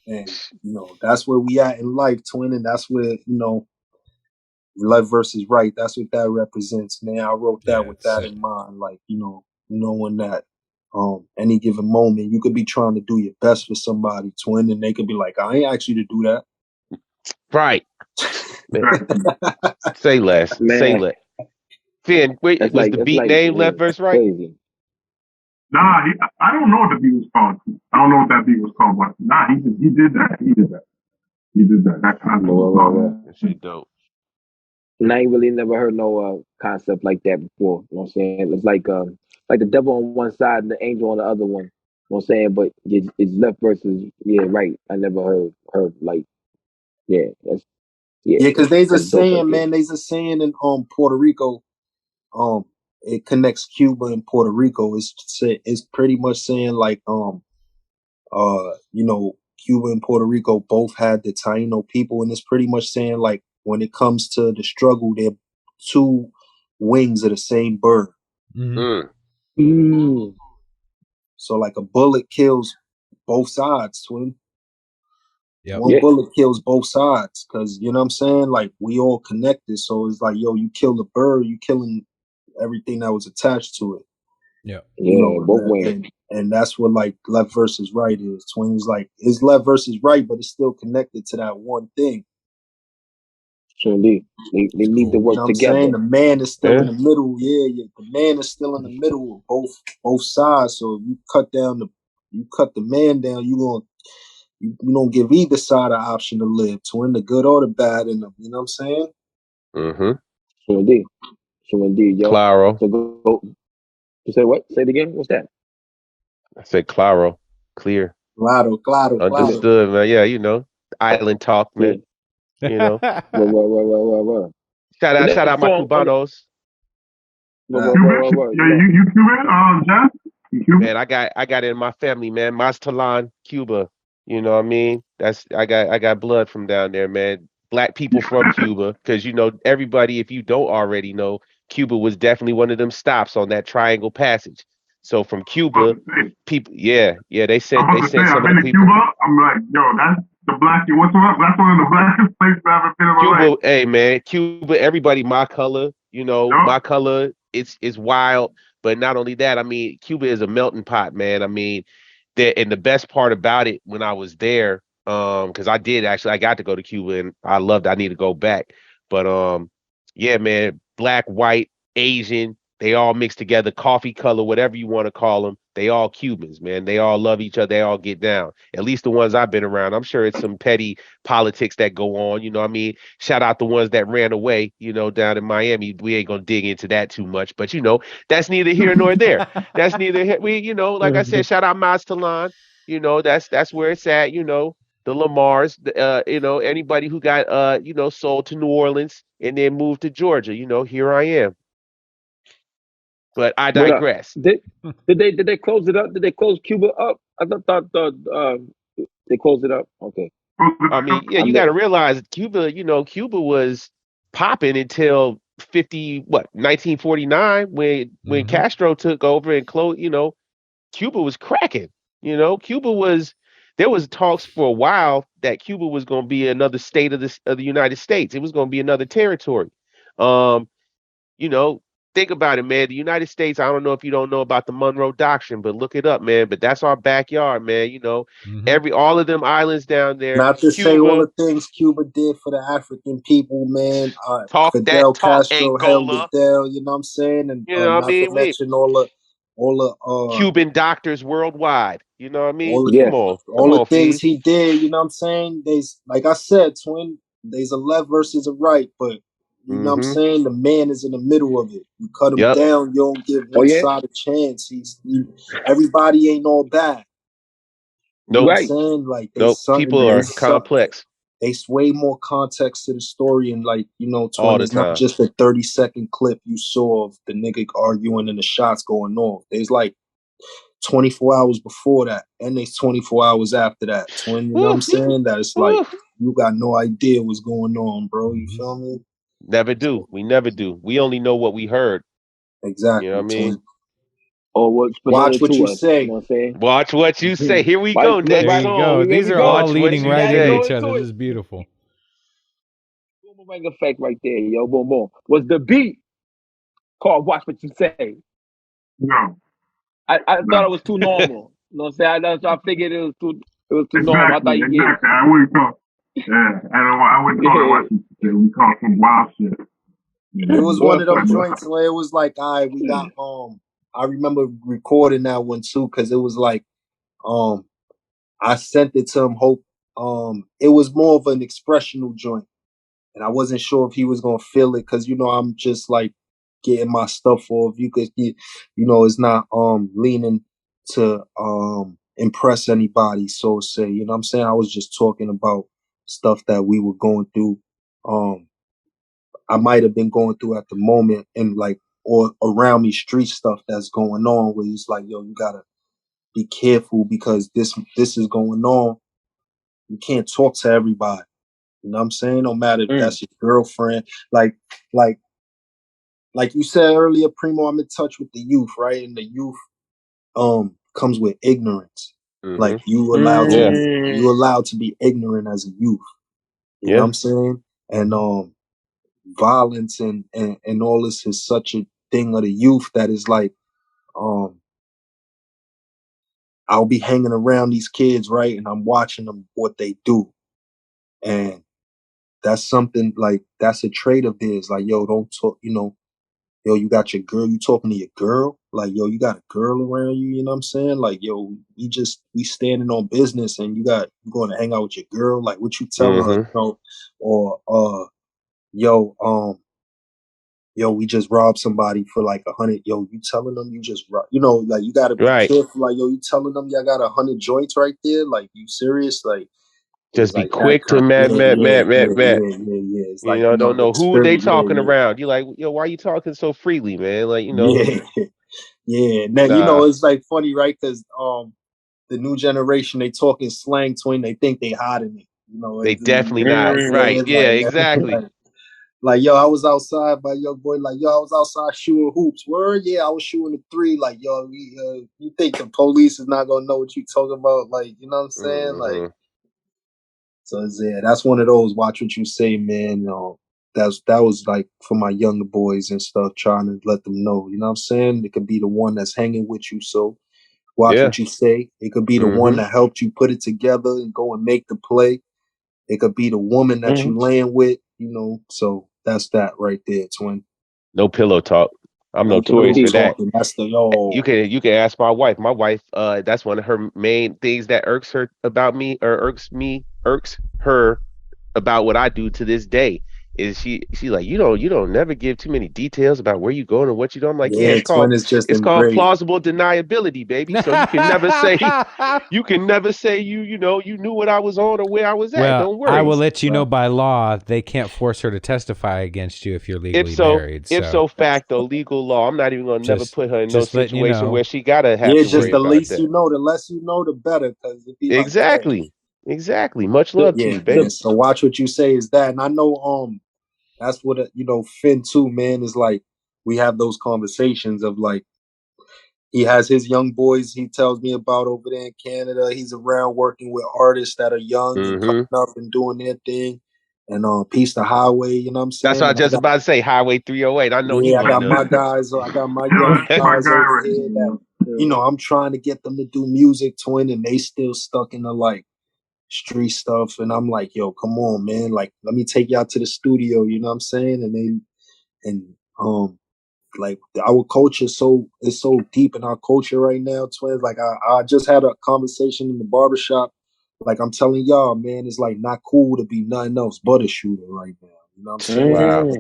and you know, that's where we at in life, twin, and that's where, you know, left versus right, that's what that represents, man. I wrote that with that in mind, like, you know, knowing that any given moment you could be trying to do your best for somebody, twin, and they could be like, I ain't asked you to do that. Right. Say less. Man. Say less. Finn, wait, was the beat name left versus right? Crazy. Nah, I don't know what the beat was called. I don't know what that beat was called, but nah, he did that. He did that. That concept was called. That shit dope. And I ain't really never heard no concept like that before. You know what I'm saying? It's like the devil on one side and the angel on the other one. You know what I'm saying? But it's left versus right. I never heard like that's because there's a that's dope saying, right man. There's a saying in Puerto Rico. It connects Cuba and Puerto Rico. It's pretty much saying like you know, Cuba and Puerto Rico both had the Taino people, and it's pretty much saying like when it comes to the struggle, they're two wings of the same bird. So like a bullet kills both sides, twin. One bullet kills both sides, because you know what I'm saying? Like, we all connected. So it's like, yo, you kill the bird, you killing everything that was attached to it. You know, both ways. And that's what like left versus right is. Twin is like, it's left versus right, but it's still connected to that one thing. Sure indeed. They need to work together. Saying? The man is still in the middle. Yeah, the man is still in the middle of both sides. So if you cut the man down, you don't give either side an option to live, twin, the good or the bad in them. You know what I'm saying? Sure indeed, yo. Claro. So go. You say what? Say it again. What's that? I said claro. Clear. Claro, claro, claro. Understood, man. Yeah, island talk, Yeah. man. You know. Well. The Shout next out my song on the Cubanos. Cuban? Yeah, yeah. you Cuban? Jeff? You Cuban? Man, I got it in my family, man. Mazatlan, Cuba. You know what I mean? I got blood from down there, man. Black people from Cuba, because everybody, if you don't already know, Cuba was definitely one of them stops on that Triangle Passage. So from I'm Cuba, about to say. people, yeah, they I'm sent about they to say, sent some I've of the been to people. Cuba. I'm like, yo, that's the black. That's one of the blackest places I've ever been in my life. Cuba, hey man, Cuba, everybody my color, Yo, my color, it's wild. But not only that, I mean, Cuba is a melting pot, man. I mean, and the best part about it when I was there, because I got to go to Cuba and I loved I need to go back. But yeah, man, black, white, Asian, they all mix together, coffee color, whatever you want to call them. They all Cubans, man. They all love each other. They all get down. At least the ones I've been around. I'm sure it's some petty politics that go on. You know what I mean? Shout out the ones that ran away, down in Miami. We ain't gonna dig into that too much, but that's neither here nor there. That's neither here. Like I said, shout out Mazatlan. That's where it's at. The Lamars. Anybody who got sold to New Orleans and then moved to Georgia. Here I am. But I What up? digress. Did they close it up? Did they close Cuba up? I thought they closed it up. Okay. I mean, yeah, I you got know. to realize Cuba. Cuba was popping until 1949 when Mhm. Castro took over and closed. Cuba was cracking. Cuba was there was talks for a while that Cuba was going to be another state of the United States. It was going to be another territory. Um, you know, think about it, man. The United States, I don't know if you don't know about the Monroe Doctrine, but look it up, man. But that's our backyard, man. Mhm. All of them islands down there, Not to say all Cuba, the things Cuba did for the African people, man. talk that Fidel talk, Castro held it Angola. down, you know what I'm saying? And You know what I not to mean? We mention all Cuban doctors worldwide. You know what I mean? all Come Yes. on. Come all the on, things Fees. he did, you know what I'm saying? There's like I said, twin, there's a left versus a right, but you know what I'm Mm-hmm. saying? The man is in the middle of it. You cut him Yep. down, you don't give Oh one yeah. side a chance. Everybody ain't all bad. You know what I'm Nope. Right. saying? Like Nope. People are complex there's way more context to the story, and like twin, all the it's not time. just a 30-second clip you saw of the nigga arguing and the shots going off. There's like 24 hours before that, and there's 24 hours after that, twin. You know what I'm Woo, saying? That it's like woo. you got no idea what's going on, bro. You Mhm. feel me? Never do. We never do. We only know what we heard. You know what I Exactly, mean? twin. Or what's Watch presented what to you us. You say. know what I'm saying? Watch what you say. Here we Right, go. look, Next There right. you song. go. Here These we are go. all Watch what leading you right Now you into say. go each into other. This it. is beautiful. Boomerang effect right there, yo. Boom, boom. Was the beat called "Watch What You Say"? no, I thought no. it was too normal. You know what I'm saying? I figured it was too normal. I Exactly, thought you get exactly. I wouldn't call. Yeah, I wouldn't call it yeah. what you said. We call it some wild shit. It Yeah. was one of them joints where it was like, all right, we got I remember recording that one too, because it was like um I sent it to him. Hope it was more of an expressional joint, and I wasn't sure if he was gonna feel it because I'm just like getting my stuff off. You could, it's not leaning to impress anybody. So say, you know what I'm saying? I was just talking about stuff that we were going through. I might have been going through at the moment, and like or around me street stuff that's going on where it's like, yo, you gotta be careful because this is going on. You can't talk to everybody. You know what I'm saying? No matter if Mm. that's your girlfriend. Like like like you said earlier, Primo, I'm in touch with the youth, right? And the youth comes with ignorance. Mm-hmm. Like Yeah. you allowed to be ignorant as a youth. You know what Yeah. I'm saying? And violence and all this is such a thing of the youth that is like um I'll be hanging around these kids, right? And I'm watching them what they do. And that's something like that's a trait of theirs. Like, yo, don't talk, yo, you got your girl, you talking to your girl? Like, yo, you got a girl around you, you know what I'm saying? Like, yo, we standing on business and you going to hang out with your girl, like what you tell her, Mm-hmm. or yo, yo, we just robbed somebody for like 100. Yo, you telling them you just, you know, like you got to be careful. Like, yo, you telling them y'all got 100 joints right there? Like, you serious? Like, just be like that quick to yeah. It's It's like, you know, don't know who they talking yeah. around. You like, yo, why you talking so freely, man? Like, you know, yeah. Now, you know, it's like funny, right? Because the new generation, they talking slang twin. They think they hiding it. You know, they definitely not right. it's Yeah, like, exactly. like, yo, I was outside by young boy. Like, yo, I was outside shooting hoops. Word, yeah, I was shooting a 3. Like, yo, you think the police is not gonna know what you talking about? Like, you know what I'm saying? Like, so yeah, that's one of those. Watch what you say, man. You know, that was like for my younger boys and stuff, trying to let them know. You know what I'm saying? It could be the one that's hanging with you. So watch what you say. It could be the one that helped you put it together and go and make the play. It could be the woman that you laying with. You know, so that's that right there, twin. No pillow talk. I'm notorious for that. That's the You can ask my wife. My wife, that's one of her main things that irks her about me, or irks her about what I do to this day. Is she like, you don't never give too many details about where you going and what you do. I'm like, yeah, twin is just it's called engraved. plausible deniability, baby. So you can never say you know you knew what I was on or where I was at. Well, don't worry. I will let you know by law they can't force her to testify against you if you're legally married. Ipso facto, legal law. I'm not even gonna never put her in no situation where she gotta have to worry the about least that. you know, the less you know, the better. Because Exactly. Much love to you, baby. So watch what you say is that, and I know that's what you know, Finn too, man. Is like we have those conversations of like he has his young boys he tells me about over there in Canada. He's around working with artists that are young and coming up and doing their thing. And Peace the Highway, you know what I'm saying? That's what I was just about to say, Highway 308. I know he I got my one guys, I got my young guys over here that, you know, I'm trying to get them to do music, twin, and they still stuck in the like street stuff. And I'm like, yo, come on, man. Like, let me take y'all to the studio, you know what I'm saying? And like our culture is so deep in our culture right now, twins. Like I just had a conversation in the barbershop. Like I'm telling y'all, man, it's like not cool to be nothing else but a shooter right now. You know what I'm saying? Wow.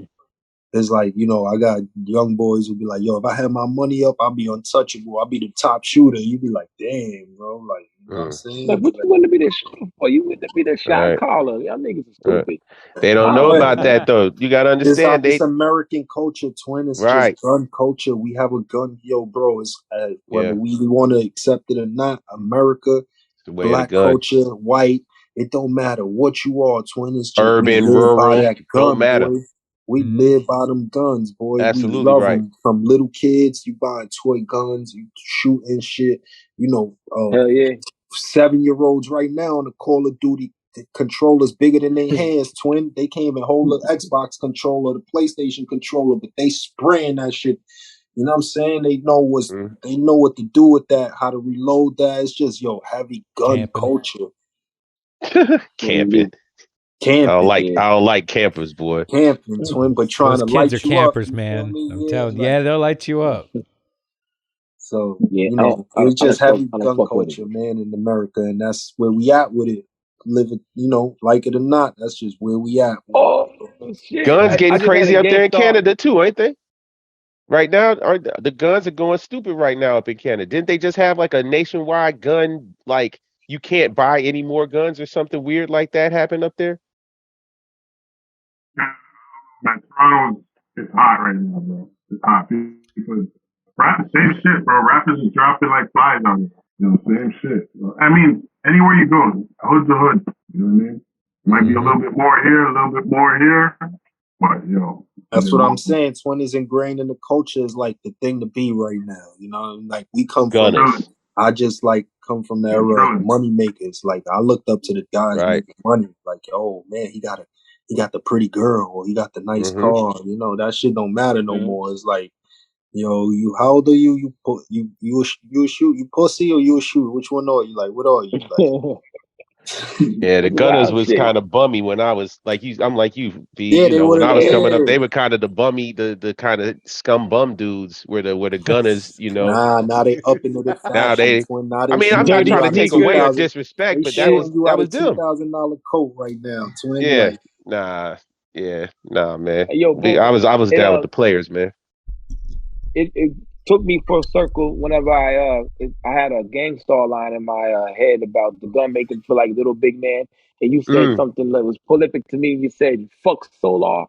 It's like, you know, I got young boys who be like, yo, if I had my money up, I'll be untouchable. I'll be the top shooter. You be like, damn, bro. Like, you know what I'm saying? Like, what you want to be the shooter for? You want to be the shot caller. Y'all niggas are stupid. They don't know about that, though. You got to understand. It's American culture, twin. It's just gun culture. We have a gun. Yo, bro, it's whether we want to accept it or not, America, black culture, white, it don't matter what you are, twin. It's just urban, we live rural, by that gun, don't matter. boy. We live by them guns, boy. Absolutely we love them. From little kids, you buying toy guns, you shooting shit. You know, hell yeah. 7-year-olds right now on the Call of Duty controllers bigger than their hands, twin. They can't even hold the Xbox controller, the PlayStation controller, but they spraying that shit. You know what I'm saying? They know what to do with that, how to reload that. It's just heavy gun culture. Camping. I don't like campers, boy. Camping, twin, but trying Those to kids light are you campers, up, man. I'm telling you, they'll light you up. So you know, it's just heavy gun culture, man, in America, and that's where we at with it. Live it, you know, like it or not. That's just where we at. Oh shit! Guns getting crazy up there in Canada too, ain't they? Right now, the guns are going stupid right now up in Canada. Didn't they just have like a nationwide gun, like you can't buy any more guns or something weird like that happen up there? Man, Toronto is hot right now, bro. It's hot because same shit, bro. Rappers is dropping like flies on it. You know, same shit. I mean, anywhere you go, hood's a hood. You know what I mean? Might be a little bit more here, a little bit more here, but that's what I'm saying. Twin is ingrained in the culture is like the thing to be right now. You know, like we come from. I just like come from the era of money makers. Like I looked up to the guys making money. Like, oh man, he got the pretty girl, or he got the nice car. You know, that shit don't matter no more. It's like, you how old are you? You a shoot? You pussy or you a shoot? Which one are you? Like, what are you? Like, yeah, the Gunners was kind of bummy when I was like you. I'm like you, B. Yeah, you know, when I was coming up, they were kind of the bummy, the kind of scum bum dudes. Where the Gunners, you know. Now they up into the fashion. Now they. Now I mean, I'm not trying to take away or disrespect, but that was them. $2,000 coat right now, twin. Yeah, like, nah. Yeah, nah, man. Hey, yo, I boom. was It down with the players, man. it took me full circle whenever I had a Gang Star line in my head about the gun making for like Little Big Man, and you said something that was prolific to me. You said "fuck Solar."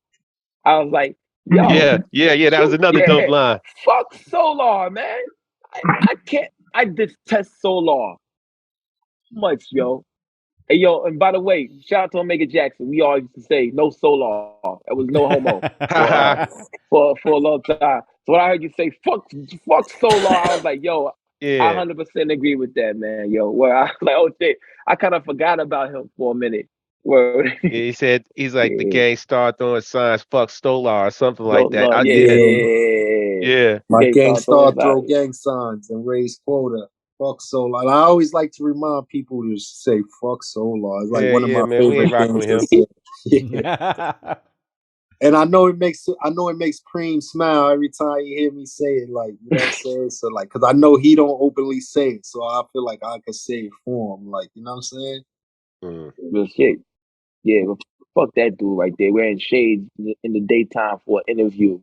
I was like, yo, Yeah. That was another dope line. fuck Solar, man. I can't. I detest Solar much, yo. Hey, yo, and by the way, shout out to Omega Jackson. We all used to say no Solar. It was no homo for a long time. So when I heard you say fuck Solar, I was like, yo, I Yeah. 100% agree with that, man. Yo, where I was like, oh shit, I kind of forgot about him for a minute. Word. Yeah, he said he's like the Yeah. gang started throwing signs, fuck Stolar or something like that. Solar, yeah. Yeah. My Okay, gang star throw throw gang signs and raise quota. Fuck Solar. And I always like to remind people to say fuck Solar. It's like one of Yeah, my man. We ain't favorite rocking things with to him. say. Yeah. And I know it makes Preem smile every time you hear me say it. Like, you know what I'm saying? So like, cause I know he don't openly say it, so I feel like I could say it for him. Like, you know what I'm saying? Real shit. Yeah, but fuck that dude right there wearing shades in the daytime for an interview,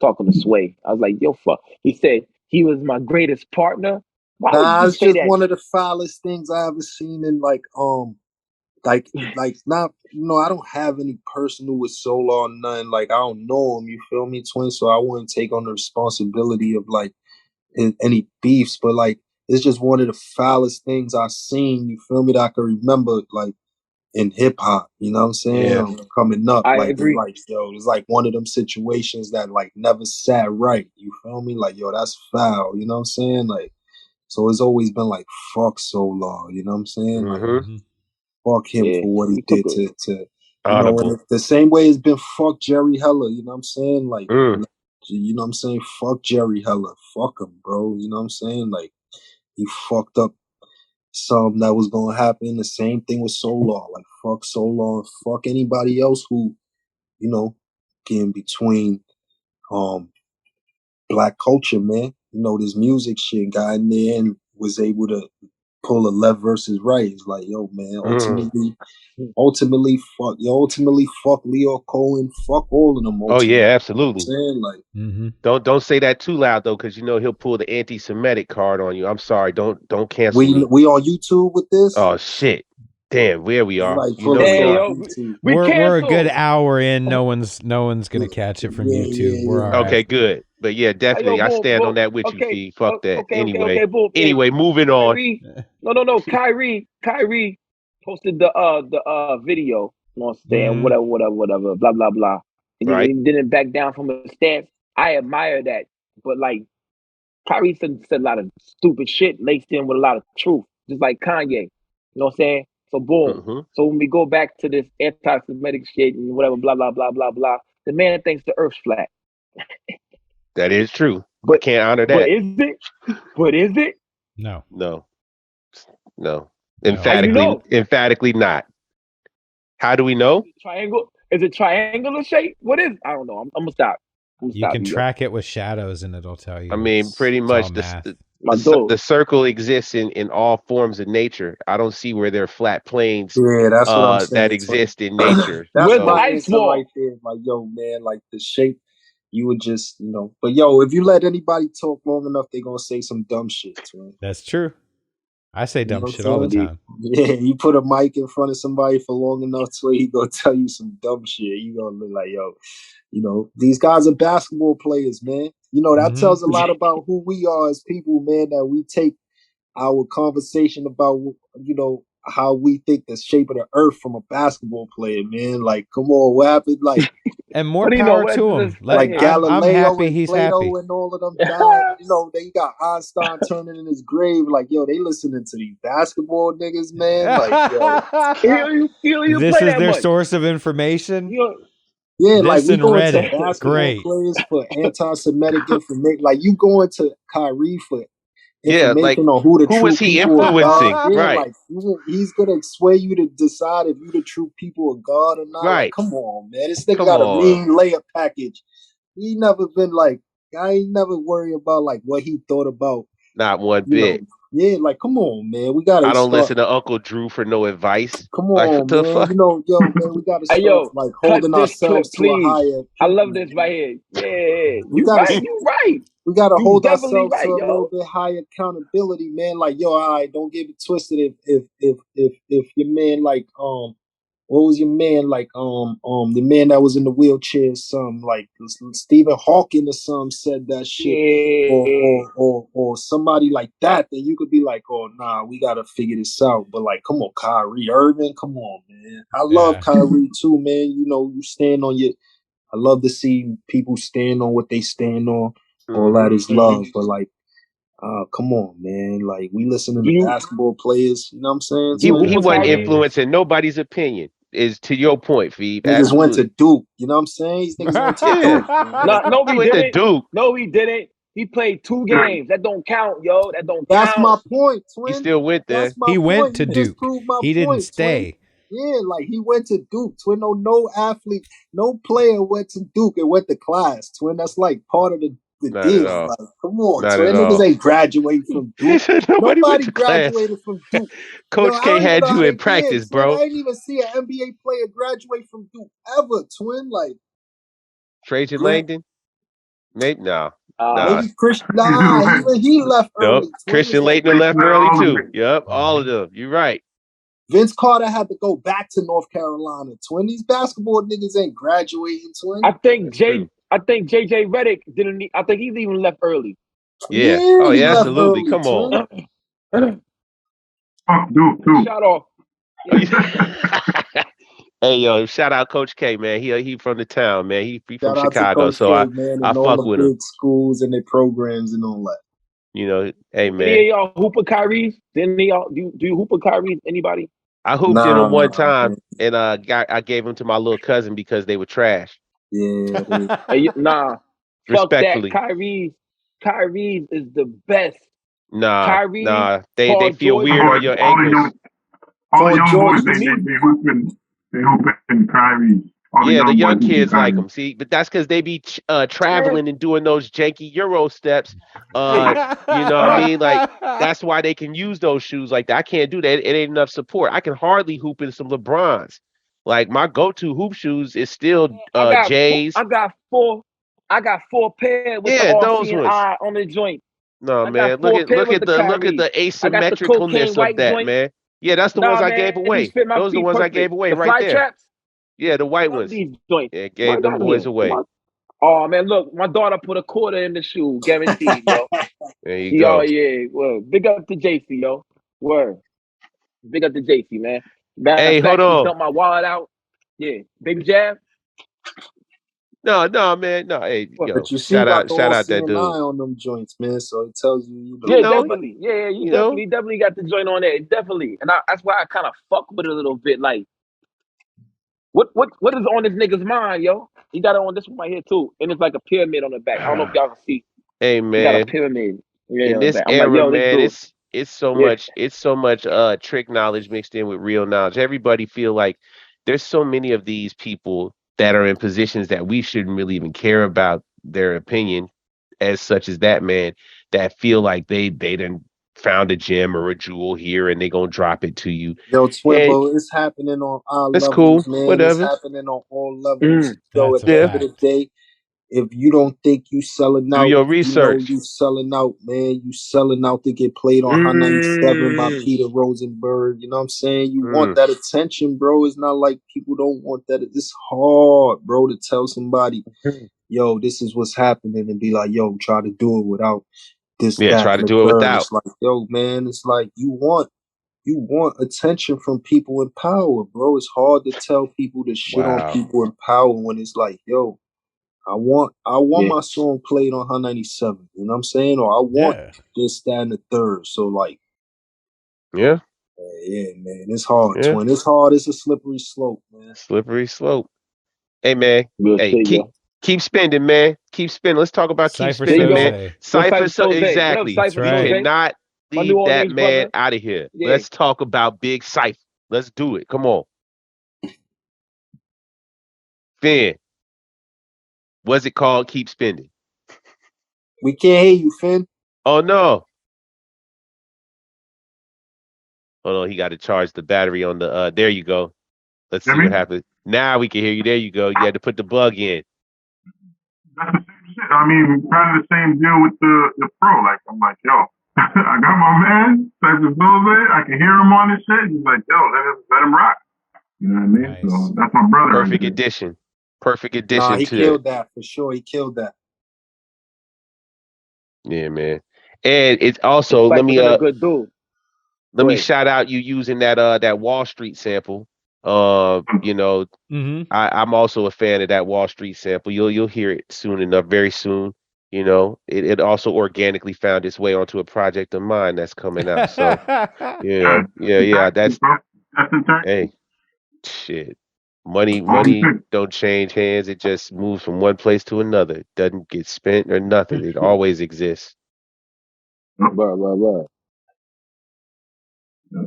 talking to Sway. I was like, yo, fuck. He said he was my greatest partner. Why would Nah, you it's say just that? one of the foulest things I ever seen in like not, I don't have any personal with Solar or nothing. Like, I don't know him, you feel me, twin? So I wouldn't take on the responsibility of like any beefs, but like it's just one of the foulest things I've seen, you feel me, that I can remember, like in hip hop, you know what I'm saying? Yeah. Coming up. I Like agree. it's like one of them situations that like never sat right. You feel me? Like, yo, that's foul, you know what I'm saying? Like, so it's always been like fuck Solar, you know what I'm saying? Like fuck him Yeah, for what he he took did it. to Honorable. and the same way it's been fuck Jerry Heller, you know what I'm saying? Like, you know what I'm saying? Fuck Jerry Heller. Fuck him, bro. You know what I'm saying? Like, he fucked up something that was gonna happen. The same thing with Solar. Like, fuck Solar. Fuck anybody else who, you know, getting between black culture, man. You know, this music shit got in there and was able to pull a left versus right. It's like, yo, man, ultimately fuck Leo Cohen, fuck all of them. Oh yeah, Ultimately, absolutely. you know what I'm saying? Like, Don't say that too loud though, because you know he'll pull the anti-Semitic card on you. I'm sorry, don't cancel we me. on YouTube with this. Oh shit. Damn, where we It's are. like You know pulling we Hey, up are. yo, YouTube. we We're a good canceled. hour in. No one's gonna catch it from YouTube. We're all right. Okay, good. But yeah, Hey, yo, definitely. I stand on boom. that with you, Okay, Fee. Fuck that. okay, boom. Hey, Anyway, moving on. Kyrie. No. Kyrie posted the video. You know what I'm saying? Whatever. Blah blah blah. And Right. he didn't back down from his stance. I admire that. But like Kyrie said a lot of stupid shit laced in with a lot of truth, just like Kanye. You know what I'm saying? So boom. So when we go back to this anti-Semitic shit and whatever, blah blah blah blah blah, the man thinks the Earth's flat. That is true. I But can't honor but that. is it? But is it? No. No. How you know? Emphatically not. How do we know? Triangle? Is it triangular shape? What is? I don't know. I'm gonna stop. You can yo. track it with shadows, and it'll tell you. I mean, pretty it's all much math. the circle exists in all forms of nature. I don't see where there are flat planes Yeah, that's what I'm that saying. exist in nature. That's Where's the my So ice answer wall? right there. Like, yo, man, like the shape, you would just, But yo, if you let anybody talk long enough, they gonna say some dumb shit, man. That's true. I say dumb what shit I'm all the saying? time. Yeah, you put a mic in front of somebody for long enough to where he gonna tell you some dumb shit. You gonna look like, yo, these guys are basketball players, man. That tells a lot about who we are as people, man, that we take our conversation about, how we think the shape of the earth from a basketball player, man. Like, come on, what happened? Like, And more What do you know? power What to does him. this like here? I'm Galileo happy and he's happy. Plato and all of them died. Then you got Einstein turning in his grave. Like, yo, they listening to these basketball niggas, man. Like, yo. You This play is that their much. source of information. Yeah, like This we and going to Reddit. basketball Great. players for anti-Semitic information. Like you going to Kyrie for yeah, like information on who the who true was he people of God. influencing? Yeah, Right. like he's gonna sway you to decide if you the true people of God or not. Like, Right. come on, man. This nigga Come got a on. mean layup package. He never been like, I ain't never worry about like what he thought about, Not one bit. Yeah, like come on, man. We gotta I don't start. listen to Uncle Drew for no advice. Come Like what on, the man. fuck? You know, yo, man, we gotta Hey, start yo, like cut holding this clip, ourselves to a please. higher I love people. this right here. Yeah, We you gotta right. You right. we gotta You hold definitely ourselves to right, a little yo. bit higher accountability, man. Like, yo, all right, don't get it twisted. If your man like what was your man like the man that was in the wheelchair or something like Stephen Hawking or something said that shit Yeah. or somebody like that, then you could be like, oh nah, we gotta figure this out. But like, come on, Kyrie Irving, come on, man. I love Kyrie too, man. You know, you stand on your I love to see people stand on what they stand on. All that is love. But like, come on, man. Like we listening Do to you basketball players, you know what I'm saying? do you So hoop He with wasn't Kyrie? influencing nobody's opinion. Is to your point, Phoebe. niggas went to Absolutely. Duke, you know what I'm saying? These niggas went to Yeah. Duke, man. No, no, He he went to didn't. Duke. No, he didn't. He played 2 games. That don't count, yo. That don't That's count. my point, He twin. still went That's there. my He went point. to You just Duke. proved my He didn't point, twin. stay. Yeah, like he went to Duke, twin. No athlete, no player went to Duke and went to class, twin. That's like part of the Not at deal. all. Like, come on, Not at twin. Niggas all. ain't graduate from He Duke. said nobody went Nobody to class. graduated from Duke. Yo, Coach I K don't even had know you how in they did, practice, twin. bro. I didn't even see an NBA player graduate from Duke ever, twin. Like, Trajan yeah, Langdon? Maybe no. Uh, Nah. maybe Chris. Nah, he left Nope. early, twin. It's Christian like Laettner left early all of too. it. Yep, all of them. You're right. Vince Carter had to go back to North Carolina, twin. These basketball niggas ain't graduating, twin. That's true. I think JJ Redick didn't. I think he's even left early. Yeah. Yeah, Oh he yeah, left absolutely. early, Come on. twin. Fuck Duke too. Shot off. Yeah. Hey yo, shout out Coach K, man. He from the town, man. He from Shout out to Chicago, Coach so K, I man, I and all fuck the with him. big schools and their programs and all that. You know, hey Any of man. y'all hoop with Kyrie? Didn't y'all do you hoop with Kyrie? Anybody? I hooped in Nah, them one man. time and I gave them to my little cousin because they were trash. Yeah, Hey, nah. Fuck that. Respectfully. Kyrie's is the best. Nah, Kyrie, nah. They Paul feel George. weird on your ankles. All the Paul young George boys, To me, they hooping Kyrie. All the Yeah, the young boys young hooping kids like Kyrie. them. See, but that's because they be eh, traveling and doing those janky Euro steps. You know what I mean? Like that's why they can use those shoes like that. I can't do that. It ain't enough support. I can hardly hoop in some LeBrons. Like my go-to hoop shoes is still J's. I got four. I got 4 pair with the Yeah, those all-seeing ones. eye on the joint. No I got man, 4 pair look with at the the Kyrie. I got the cocaine asymmetricalness of white that, joint. man. Yeah, that's the ones Nah, I gave man, these away. fit my Those are the feet ones I gave perfect. away The right fly there. traps. Yeah, the white Love ones. these joints. Yeah, Come gave on them down here. boys away. Oh man, look, my daughter put a quarter in the shoe, guaranteed, yo. There you Oh go. yeah, well, big up to JC, yo. Word, big up to JC, man. Matter of Hey, hold fact, she on. dumped my wallet out. Yeah, baby jab. No, man. No, hey, What? yo, but you see, got the shout all out that seeing eye dude. on them joints, man. So it tells you, You Yeah, know, definitely. Yeah, you you know. definitely got the joint on there, definitely. And that's why I kind of fuck with it a little bit. Like, what is on this nigga's mind, yo? He got it on this one right here too, and it's like a pyramid on the back. I don't know if y'all can see. Hey, He got a man. pyramid. Yeah, In on the this back. I'm like, era, yo, this man, dude. Yeah. it's so much trick knowledge mixed in with real knowledge. Everybody feel like there's so many of these people that are in positions that we shouldn't really even care about their opinion as such as that man that feel like they done found a gem or a jewel here and they gonna drop it to you. yo, And Twimbo, it's happening on our that's levels, cool. man. It's Whatever. happening on all levels. Mm. Yo, That's at a the Yeah. end of the fact. day, if you don't think you selling Do out, your you know research. you selling out, man. You selling out to get played on High 97 by Mm. Peter Rosenberg. You know what I'm saying? You want Mm, that attention, bro. It's not like people don't want that. It's hard, bro, to tell somebody, yo, this is what's happening and be like, yo, try to do it without this, yeah, that, try to and the do it third. without. It's like, yo, man, it's like you want attention from people in power, bro. It's hard to tell people to shit on Wow. people in power when it's like, yo, I want Yeah. my song played on High 97. You know what I'm saying? Or I want Yeah. this, that, and the third. So like, Yeah, yeah, man, it's hard, yeah. twin. It's hard. It's a slippery slope, man. Slippery slope. Hey man, Good hey, shit, yo. keep spending, man. Keep spending. Let's talk about keep Cypher There you spending, go. man. Soze. What's Cypher, Cypher so Soze? What up, exactly. That's Cypher We right. Soze? cannot My New leave that Orleans man brother. out of here. Yeah. Let's talk about Big Cypher. Let's do it. Come on, Finn. What's it called? Keep spending. We can't hear you, Finn. Oh no. Hold on, he got to charge the battery on the. There you go. Let's see Hear me? what happens. Now we can hear you. There you go. You had to put the bug in. That's the same shit. I mean, kind of the same deal with the Pro. Like, I'm like, yo, I got my man, Cypher Soze. I can hear him on this shit. He's like, yo, let him rock. You know what I mean? Nice. So that's my brother. Perfect addition. Perfect addition Nah, he to killed that for sure. He killed that. Yeah, man. And it's also Cypher's been a good dude. let me shout out you using that Wall Street sample. You know, I'm also a fan of that Wall Street sample. You'll hear it soon enough, very soon. You know, it also organically found its way onto a project of mine that's coming out. So yeah. That's hey, shit. Money don't change hands. It just moves from one place to another. It doesn't get spent or nothing. It always exists. Right.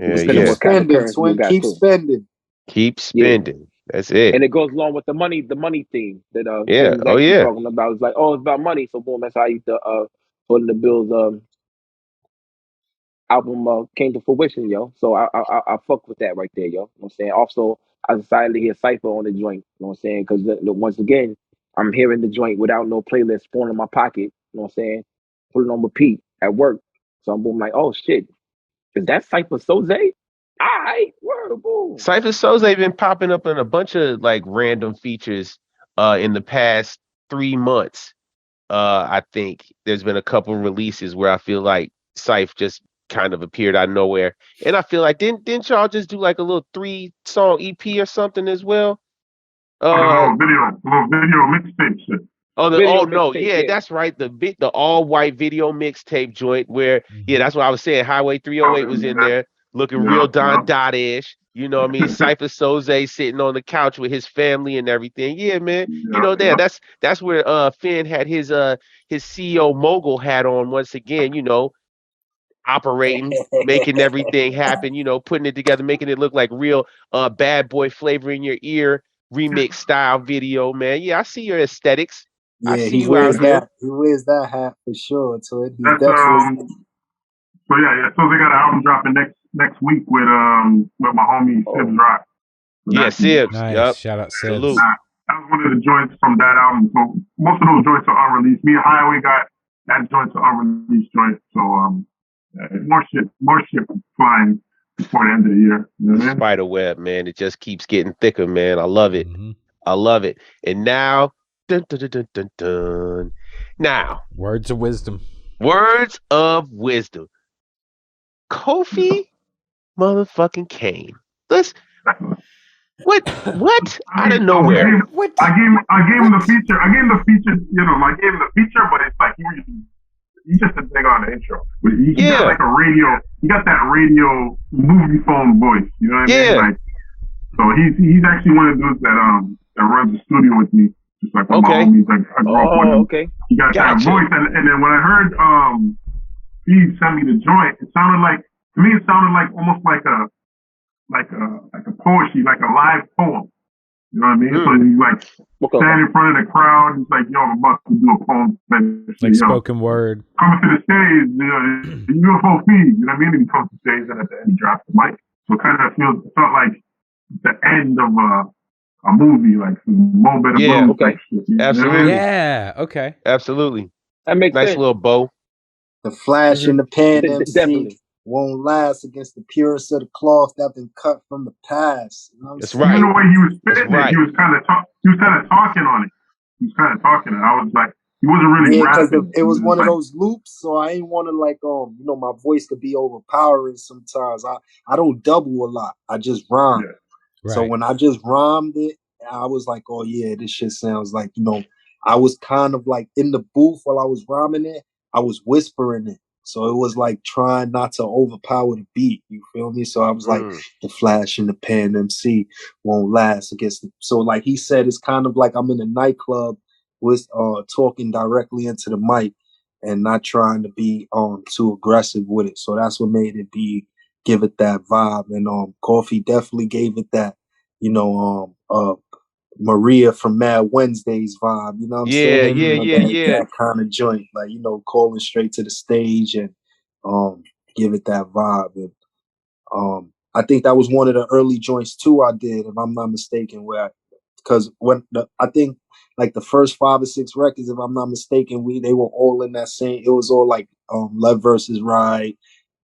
Yeah. Spending, twin. Keep spending. Keep spending. That's it. And it goes along with the money theme that yeah. was actually talking about. It's like, oh, it's about money. So boom, that's how I used to put in the Bills album came to fruition, yo. So I fuck with that right there, yo. You know what I'm saying? Also, I decided to hear Cypher on the joint, you know what I'm saying? Because once again, I'm hearing the joint without no playlist falling in my pocket, you know what I'm saying? Put it on repeat at work. So I'm boom like, oh shit, is that Cypher Soze? Alright, word, boom. Cypher Soze been popping up in a bunch of like random features in the past 3 months. I think there's been a couple releases where I feel like Cypher just kind of appeared out of nowhere. And I feel like didn't y'all just do like a little 3-song EP or something as well? A little video mixtape shit. That's right. The all white video mixtape joint where that's what I was saying. Highway 308 was in there looking real Don Dot-ish. You know what I mean? Cypher Soze sitting on the couch with his family and everything. Yeah, man. That's where Finn had his CEO mogul hat on once again, operating, making everything happen, putting it together, making it look like real bad boy flavor in your ear remix style video, man. Yeah, I see your aesthetics. Yeah, I see you out here. He wears that hat for sure. So he's that's definitely. So yeah. So they got an album dropping next week with my homie Sibs Rock. So Sibs. Nice. Yep. Shout out Sibs. That was one of the joints from that album. So most of those joints are unreleased. Me and Highway got that joint to unreleased joint. So more shit flying before the end of the year. You know what I mean? Spider web, man. It just keeps getting thicker, man. I love it. I love it. And now, dun, dun, dun, dun, dun, dun. Now, words of wisdom. Words of wisdom. Kofi motherfucking Kane. What? Out of nowhere. I gave him the feature. I gave him the feature, but it's like he just a nigga on the intro. But he got like a radio. He got that radio movie phone voice. You know what I mean? Like, so he's actually one of the dudes that runs the studio with me. Just like one of my homies. Like, I grew up with him. Okay. He got that voice, and then when I heard he sent me the joint, it sounded like almost like a poetry, like a live poem. You know what I mean? So he's like standing in front of the crowd. He's like, yo, I'm about to do a poem. Like spoken word. Coming to the stage, UFO FEV, you know what I mean? And he comes to the stage and at the end he drops the mic. So it kind of felt like the end of a movie, like some moment of blues type shit. Absolutely. Yeah, okay. Absolutely. That makes nice sense. Little bow. The flash in the pan MC Definitely. won't last against the purest of the cloth that been cut from the past. You know That's right. Even the way he was spitting it, he was kind of talking on it. He was kind of talking, and I was like, he wasn't really rapping. Because it was one of those loops, so I ain't want to my voice could be overpowering sometimes. I don't double a lot. I just rhyme. Yeah. Right. So when I just rhymed it, I was like, oh yeah, this shit sounds like, I was kind of like in the booth while I was rhyming it, I was whispering it. So it was like trying not to overpower the beat. You feel me? So I was like, the flash in the pan MC won't last against the. So like he said, it's kind of like I'm in a nightclub with talking directly into the mic and not trying to be too aggressive with it. So that's what made it give it that vibe. And Coffee definitely gave it that, Maria from Mad Wednesdays vibe, you know what I'm saying? Yeah. That kind of joint, like, calling straight to the stage and give it that vibe. And I think that was one of the early joints too I did, if I'm not mistaken, because I think like the first 5 or 6 records, if I'm not mistaken, they were all in that same. It was all like Left versus Right,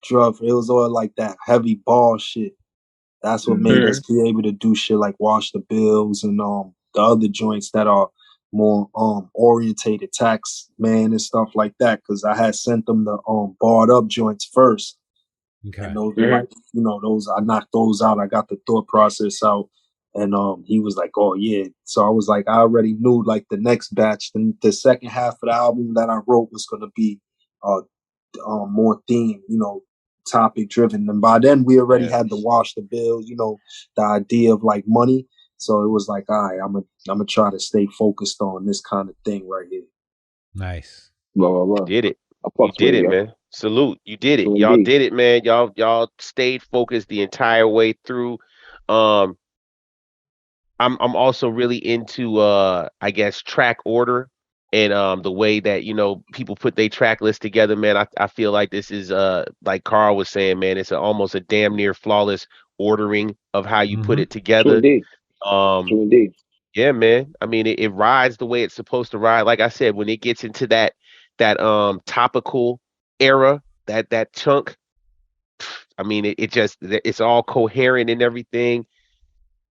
Druff. It was all like that heavy ball shit. That's what made us be able to do shit like Wash the Bills and the other joints that are more orientated, Tax Man and stuff like that. Because I had sent them the barred up joints first. Okay. And those were like, those I knocked those out. I got the thought process out. And he was like, oh yeah. So I was like, I already knew like the next batch, the second half of the album that I wrote was gonna be more theme, topic driven. And by then we already had to Wash the Bills, the idea of like money. So it was like, all right, I'm gonna try to stay focused on this kind of thing right here. Nice. Well. Did it. You did it, man. Salute. You did it. Y'all did it, man. Y'all stayed focused the entire way through. I'm also really into I guess track order and the way that people put their track list together, man. I feel like this is like Carl was saying, man, it's almost a damn near flawless ordering of how you put it together. True indeed. Yeah, man. I mean, it rides the way it's supposed to ride. Like I said, when it gets into that topical era, that chunk, I mean, it's all coherent and everything.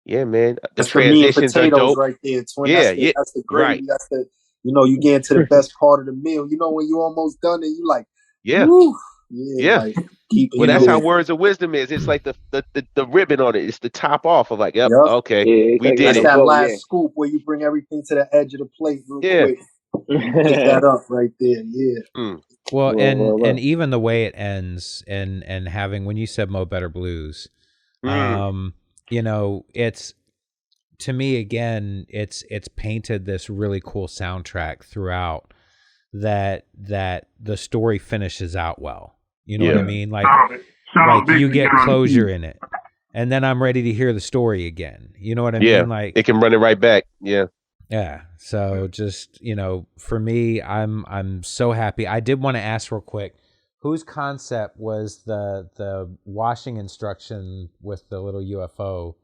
Yeah, man. The That's the meat and transitions are potatoes dope. right there, twin. Yeah, That's the gravy. right. That's the you get into the best part of the meal. When you almost done and you like, yeah, woo, yeah. Like keep. Well, that's how words of wisdom is. It's like the ribbon on it. It's the top off of like, yep. Okay, we did that's it. That last scoop where you bring everything to the edge of the plate real quick. You pick that up right there. Yeah. Well, and even the way it ends and having, when you said Mo Better Blues, it's, to me, again, it's painted this really cool soundtrack throughout that the story finishes out well. You know what I mean? Like you get closure in it, and then I'm ready to hear the story again. You know what I mean? Like it can run it right back. Yeah. Yeah. So just, for me, I'm so happy. I did want to ask real quick, whose concept was the washing instruction with the little UFO?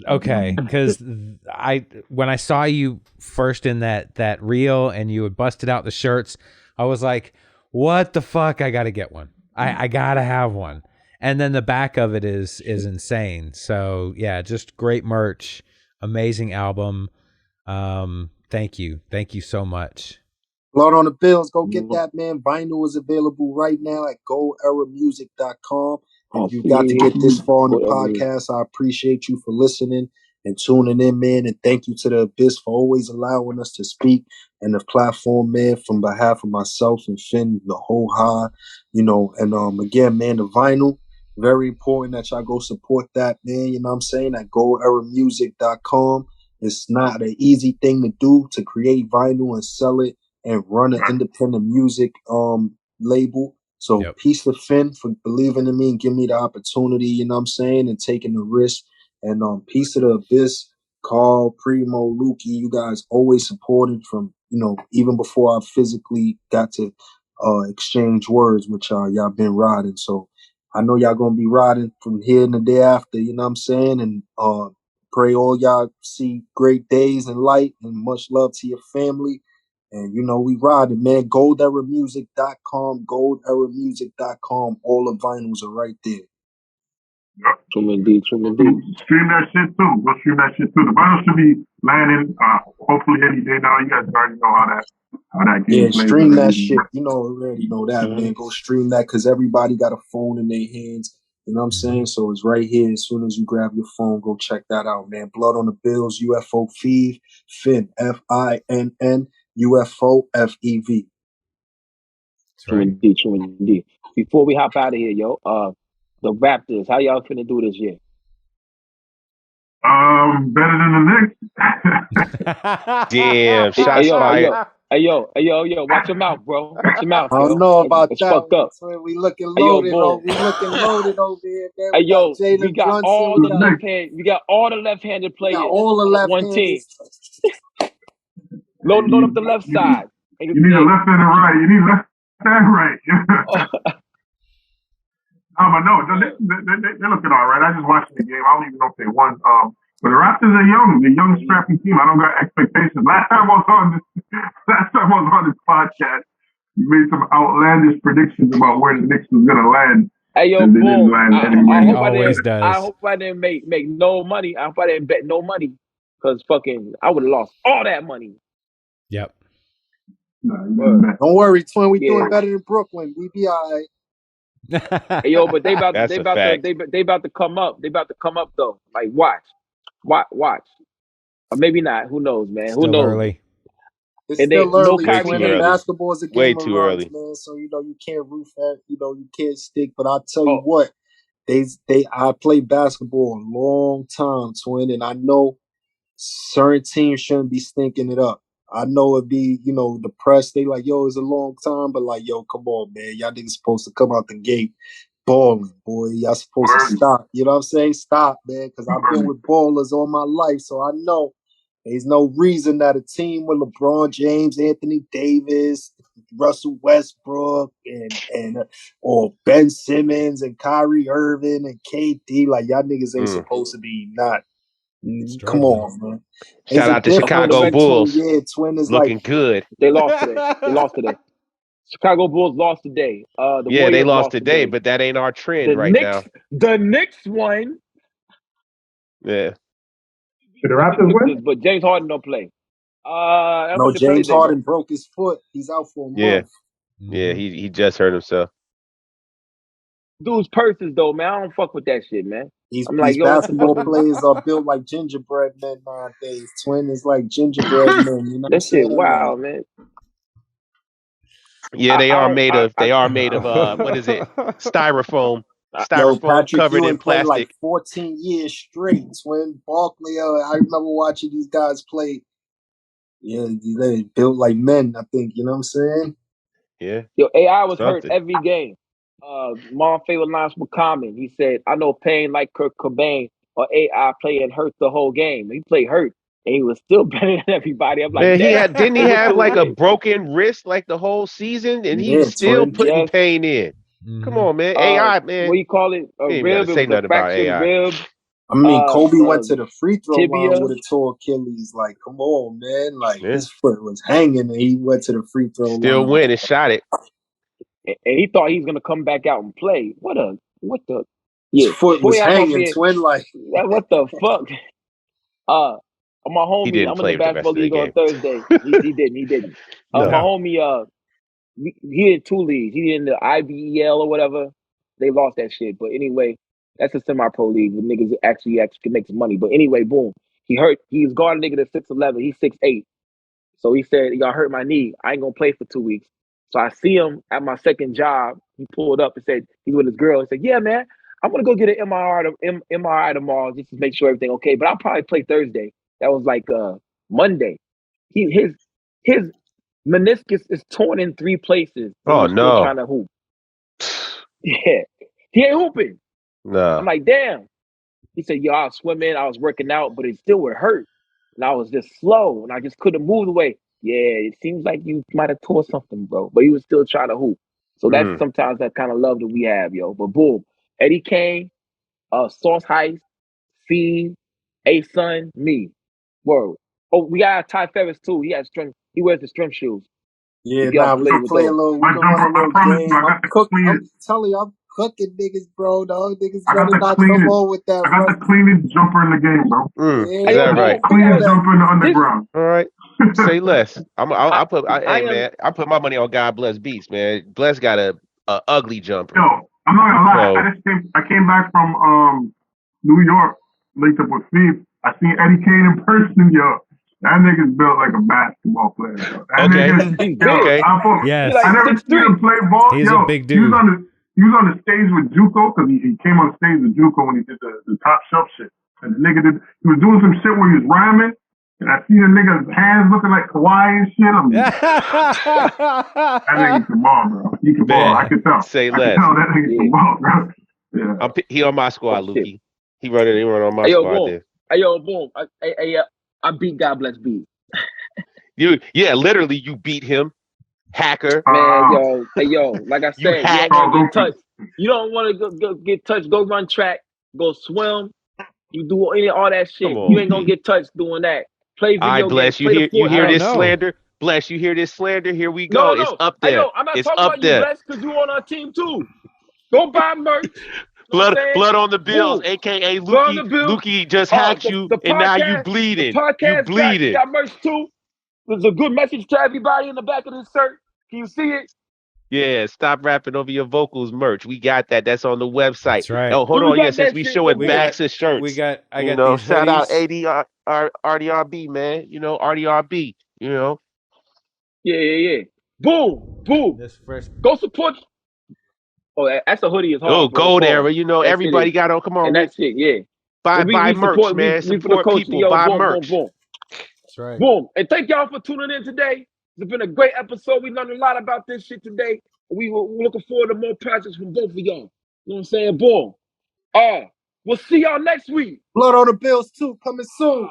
Okay, because when I saw you first in that reel and you had busted out the shirts, I was like, what the fuck? I gotta get one. I gotta have one. And then the back of it is insane. So yeah, just great merch, amazing album. Thank you so much. Blood on the Bills, go get that, man. Vinyl is available right now at golderamusic.com. And you got to get this far on the podcast. I appreciate you for listening and tuning in, man. And thank you to the Abyss for always allowing us to speak and the platform, man, from behalf of myself and Finn, the whole high, and again, man, the vinyl, very important that y'all go support that, man. You know what I'm saying? At golderamusic.com. It's not an easy thing to do, to create vinyl and sell it and run an independent music label. So peace to Finn for believing in me and giving me the opportunity, you know what I'm saying, and taking the risk. And peace to the Abyss, Carl, Primo, Lukey, you guys always supported from, even before I physically got to exchange words with y'all. Y'all been riding. So I know y'all gonna be riding from here and the day after, you know what I'm saying? And pray all y'all see great days and light, and much love to your family. And, we riding, man. golderamusic.com, golderamusic.com. All the vinyls are right there. True indeed. Stream that shit too. Go stream that shit too. The vinyl should be landing hopefully any day now. You guys already know how that game plays. Stream that shit. Already know that, man. Go stream that, because everybody got a phone in their hands. You know what I'm saying? So it's right here. As soon as you grab your phone, go check that out, man. Blood on the Bills, UFO FEV, FINN, FINN, UFO FEV. True indeed. Before we hop out of here, yo, the Raptors, how y'all finna do this year? Better than the Knicks. Damn, shots fired. Hey yo, watch your mouth, bro. Watch your mouth, yo. I don't know about it's that. Fucked up. We looking loaded. We looking loaded over here, man. Hey yo, we got all the left-handed. We got all the left-handed players on one team. Load up the left side. You need a left and a right. You need left and right. but no, they're looking all right. I just watched the game. I don't even know if they won. But the Raptors are young. They're a young, scrappy team. I don't got expectations. Last time I was on this podcast, you made some outlandish predictions about where the Knicks was gonna land. Hey yo, and they boom! didn't land anywhere. I hope I didn't make no money. I hope I didn't bet no money, because fucking I would have lost all that money. Yep. Don't worry, twin. We doing better than Brooklyn. We be all right. Hey, yo, but they about to come up. They about to come up though. Like watch, or maybe not. Who knows, man? Still Who knows? Early. It's still early. Basketball is a game of too runs, early, man. So you can't roof at. You can't stick. But I'll tell you what, I played basketball a long time, twin, and I know certain teams shouldn't be stinking it up. I know it'd be, the press, they like, yo, it's a long time, but like, yo, come on, man. Y'all niggas supposed to come out the gate balling, boy. Y'all supposed to stop. You know what I'm saying? Stop, man, because I've been with ballers all my life, so I know there's no reason that a team with LeBron James, Anthony Davis, Russell Westbrook, or Ben Simmons and Kyrie Irving and KD, like y'all niggas ain't supposed to be not. Come on, man. Shout out to Chicago Bulls. Twin is looking good. They lost today. Chicago Bulls lost today. The Warriors they lost today, but that ain't our trend now. The Knicks won. Yeah. Did the Raptors win? But James Harden don't play. No, James Harden broke his foot. He's out for a month. Yeah, he just hurt himself. Dude's purses though, man. I don't fuck with that shit, man. These basketball players are built like gingerbread men nowadays. Twin is like gingerbread men. You know that shit wild, man. Yeah, they are made of what is it? Styrofoam. Styrofoam covered in plastic. Like 14 years straight. Twin Barkley. I remember watching these guys play. Yeah, they built like men, I think. You know what I'm saying? Yeah. Yo, AI was hurt every game. My favorite lines were common. He said, I know pain like Kurt Cobain, or AI playing hurt the whole game. He played hurt, and he was still better than everybody. I'm like, man, didn't he have like a broken wrist like the whole season, and he's still putting pain in? Come on, man. AI, man. What do you call it? A rib? It was a fractured rib. I mean, Kobe went to the free throw line with a tore Achilles. Like, come on, man. Like, his foot was hanging, and he went to the free throw line. Still went and shot it. And he thought he was gonna come back out and play. What the? His foot was hanging, twin. Like, what the fuck? My homie, I'm in the basketball league on Thursday. He didn't. My homie, he in 2 leagues. He in the IBEL or whatever. They lost that shit. But anyway, that's a semi-pro league where niggas actually can make some money. But anyway, boom. He hurt. He's guarding nigga that's 6'11". He's 6'8". So he said, y'all hurt my knee. I ain't gonna play for 2 weeks. So I see him at my second job. He pulled up and said he's with his girl. He said, yeah, man, I'm gonna go get an MRI tomorrow just to make sure everything okay. But I'll probably play Thursday. That was like Monday. His meniscus is torn in 3 places. Oh no! Trying to hoop. Yeah, he ain't hooping. No. I'm like, damn. He said, yo, I was swimming, I was working out, but it still would hurt. And I was just slow, and I just couldn't move the way. Yeah, it seems like you might have tore something, bro. But he was still trying to hoop. So that's sometimes that kind of love that we have, yo. But boom, Eddie Kane, Sauce Heist, Fee, A-Sun, me. Word. Oh, we got Ty Ferris too. He wears the strength shoes. Yeah, we can play a little. We can run a little game. I'm telling you, I'm cooking niggas, bro. Dog niggas better not come on with that. I got the cleanest jumper in the game, bro. Yeah, is that right? Cleanest jumper in the underground. All right. Say less. I put my money on God Bless Beats, man. Bless got a ugly jumper. Yo, I'm not gonna lie. I came back from New York, linked up with Steve. I seen Eddie Kane in person, yo. That nigga's built like a basketball player, yo. Okay. Yes. I never seen him play ball. He's a big dude. He was on the stage with Juco, because he came on stage with Juco when he did the top shelf shit. And the nigga he was doing some shit where he was rhyming. And I seen a nigga's hands looking like Kawhi and shit. I'm like, that nigga can ball, bro. He can ball. I can tell. Say less. I can tell that nigga can ball, bro. Yeah. He on my squad, Lukey. He run on my squad there. Hey, yo, boom. I beat God Bless Beats. Literally, you beat him. Hacker. Man, yo, like I said, you don't want to get touched. You don't want to go get touched. Go run track. Go swim. You do all that shit. Come on, You ain't gonna get touched doing that. Play All right, video games. Bless. Play the You hear I don't this Fortnite. know. slander? Bless. You hear this slander? Here we go. No, It's no. up Hey, there. yo, I'm not It's talking up about you, there. Bless, because you on our team too. Go buy merch. You know what I'm saying? Blood on the bills, Boom. aka Go on the Lukey. bill. Lukey just hacked you, The and now you podcast. The bleeding. You podcast bleeding. got merch too. There's a good message to everybody in the back of this shirt. Can you see it? Yeah, stop rapping over your vocals merch. We got that. That's on the website. That's right. Oh, hold We on. Yeah, got since that we shit. So showing We boom. backs got and shirts, I got these shout out hoodies. ADR, RDRB, man. RDRB, Yeah. Boom. This fresh. Go support. Oh, that's a hoodie is Oh, hard, bro. gold era, Pause. That shit everybody is. got on. Come on, And that shit, yeah. buy And we merch, support, man. we for the Support culture. people, Yo, buy boom, boom, merch. boom. That's right. Boom. And thank y'all for tuning in today. It's been a great episode. We learned a lot about this shit today. We're looking forward to more projects from both of y'all. You know what I'm saying? Boom. We'll see y'all next week. Blood on the Bills 2 coming soon.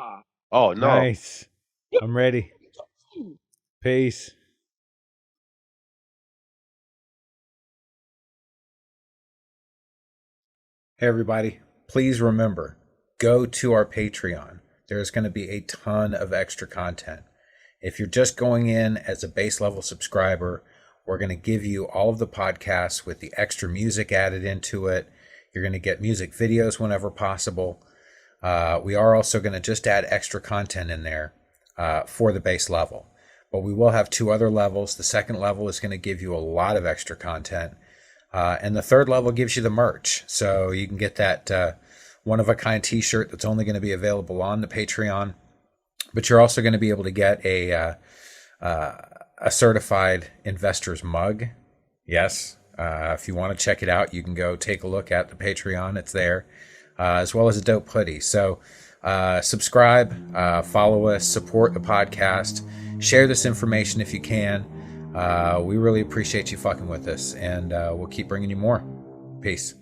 Oh no. Nice. I'm ready. Peace. Hey, everybody. Please remember, go to our Patreon. There's going to be a ton of extra content. If you're just going in as a base level subscriber, we're going to give you all of the podcasts with the extra music added into it. You're going to get music videos whenever possible. We are also going to just add extra content in there for the base level. But we will have 2 other levels. The second level is going to give you a lot of extra content. And the third level gives you the merch. So you can get that one-of-a-kind t-shirt that's only going to be available on the Patreon. But you're also going to be able to get a certified investor's mug. Yes. If you want to check it out, you can go take a look at the Patreon. It's there. As well as a dope hoodie. So subscribe, follow us, support the podcast, share this information if you can. We really appreciate you fucking with us, and we'll keep bringing you more. Peace.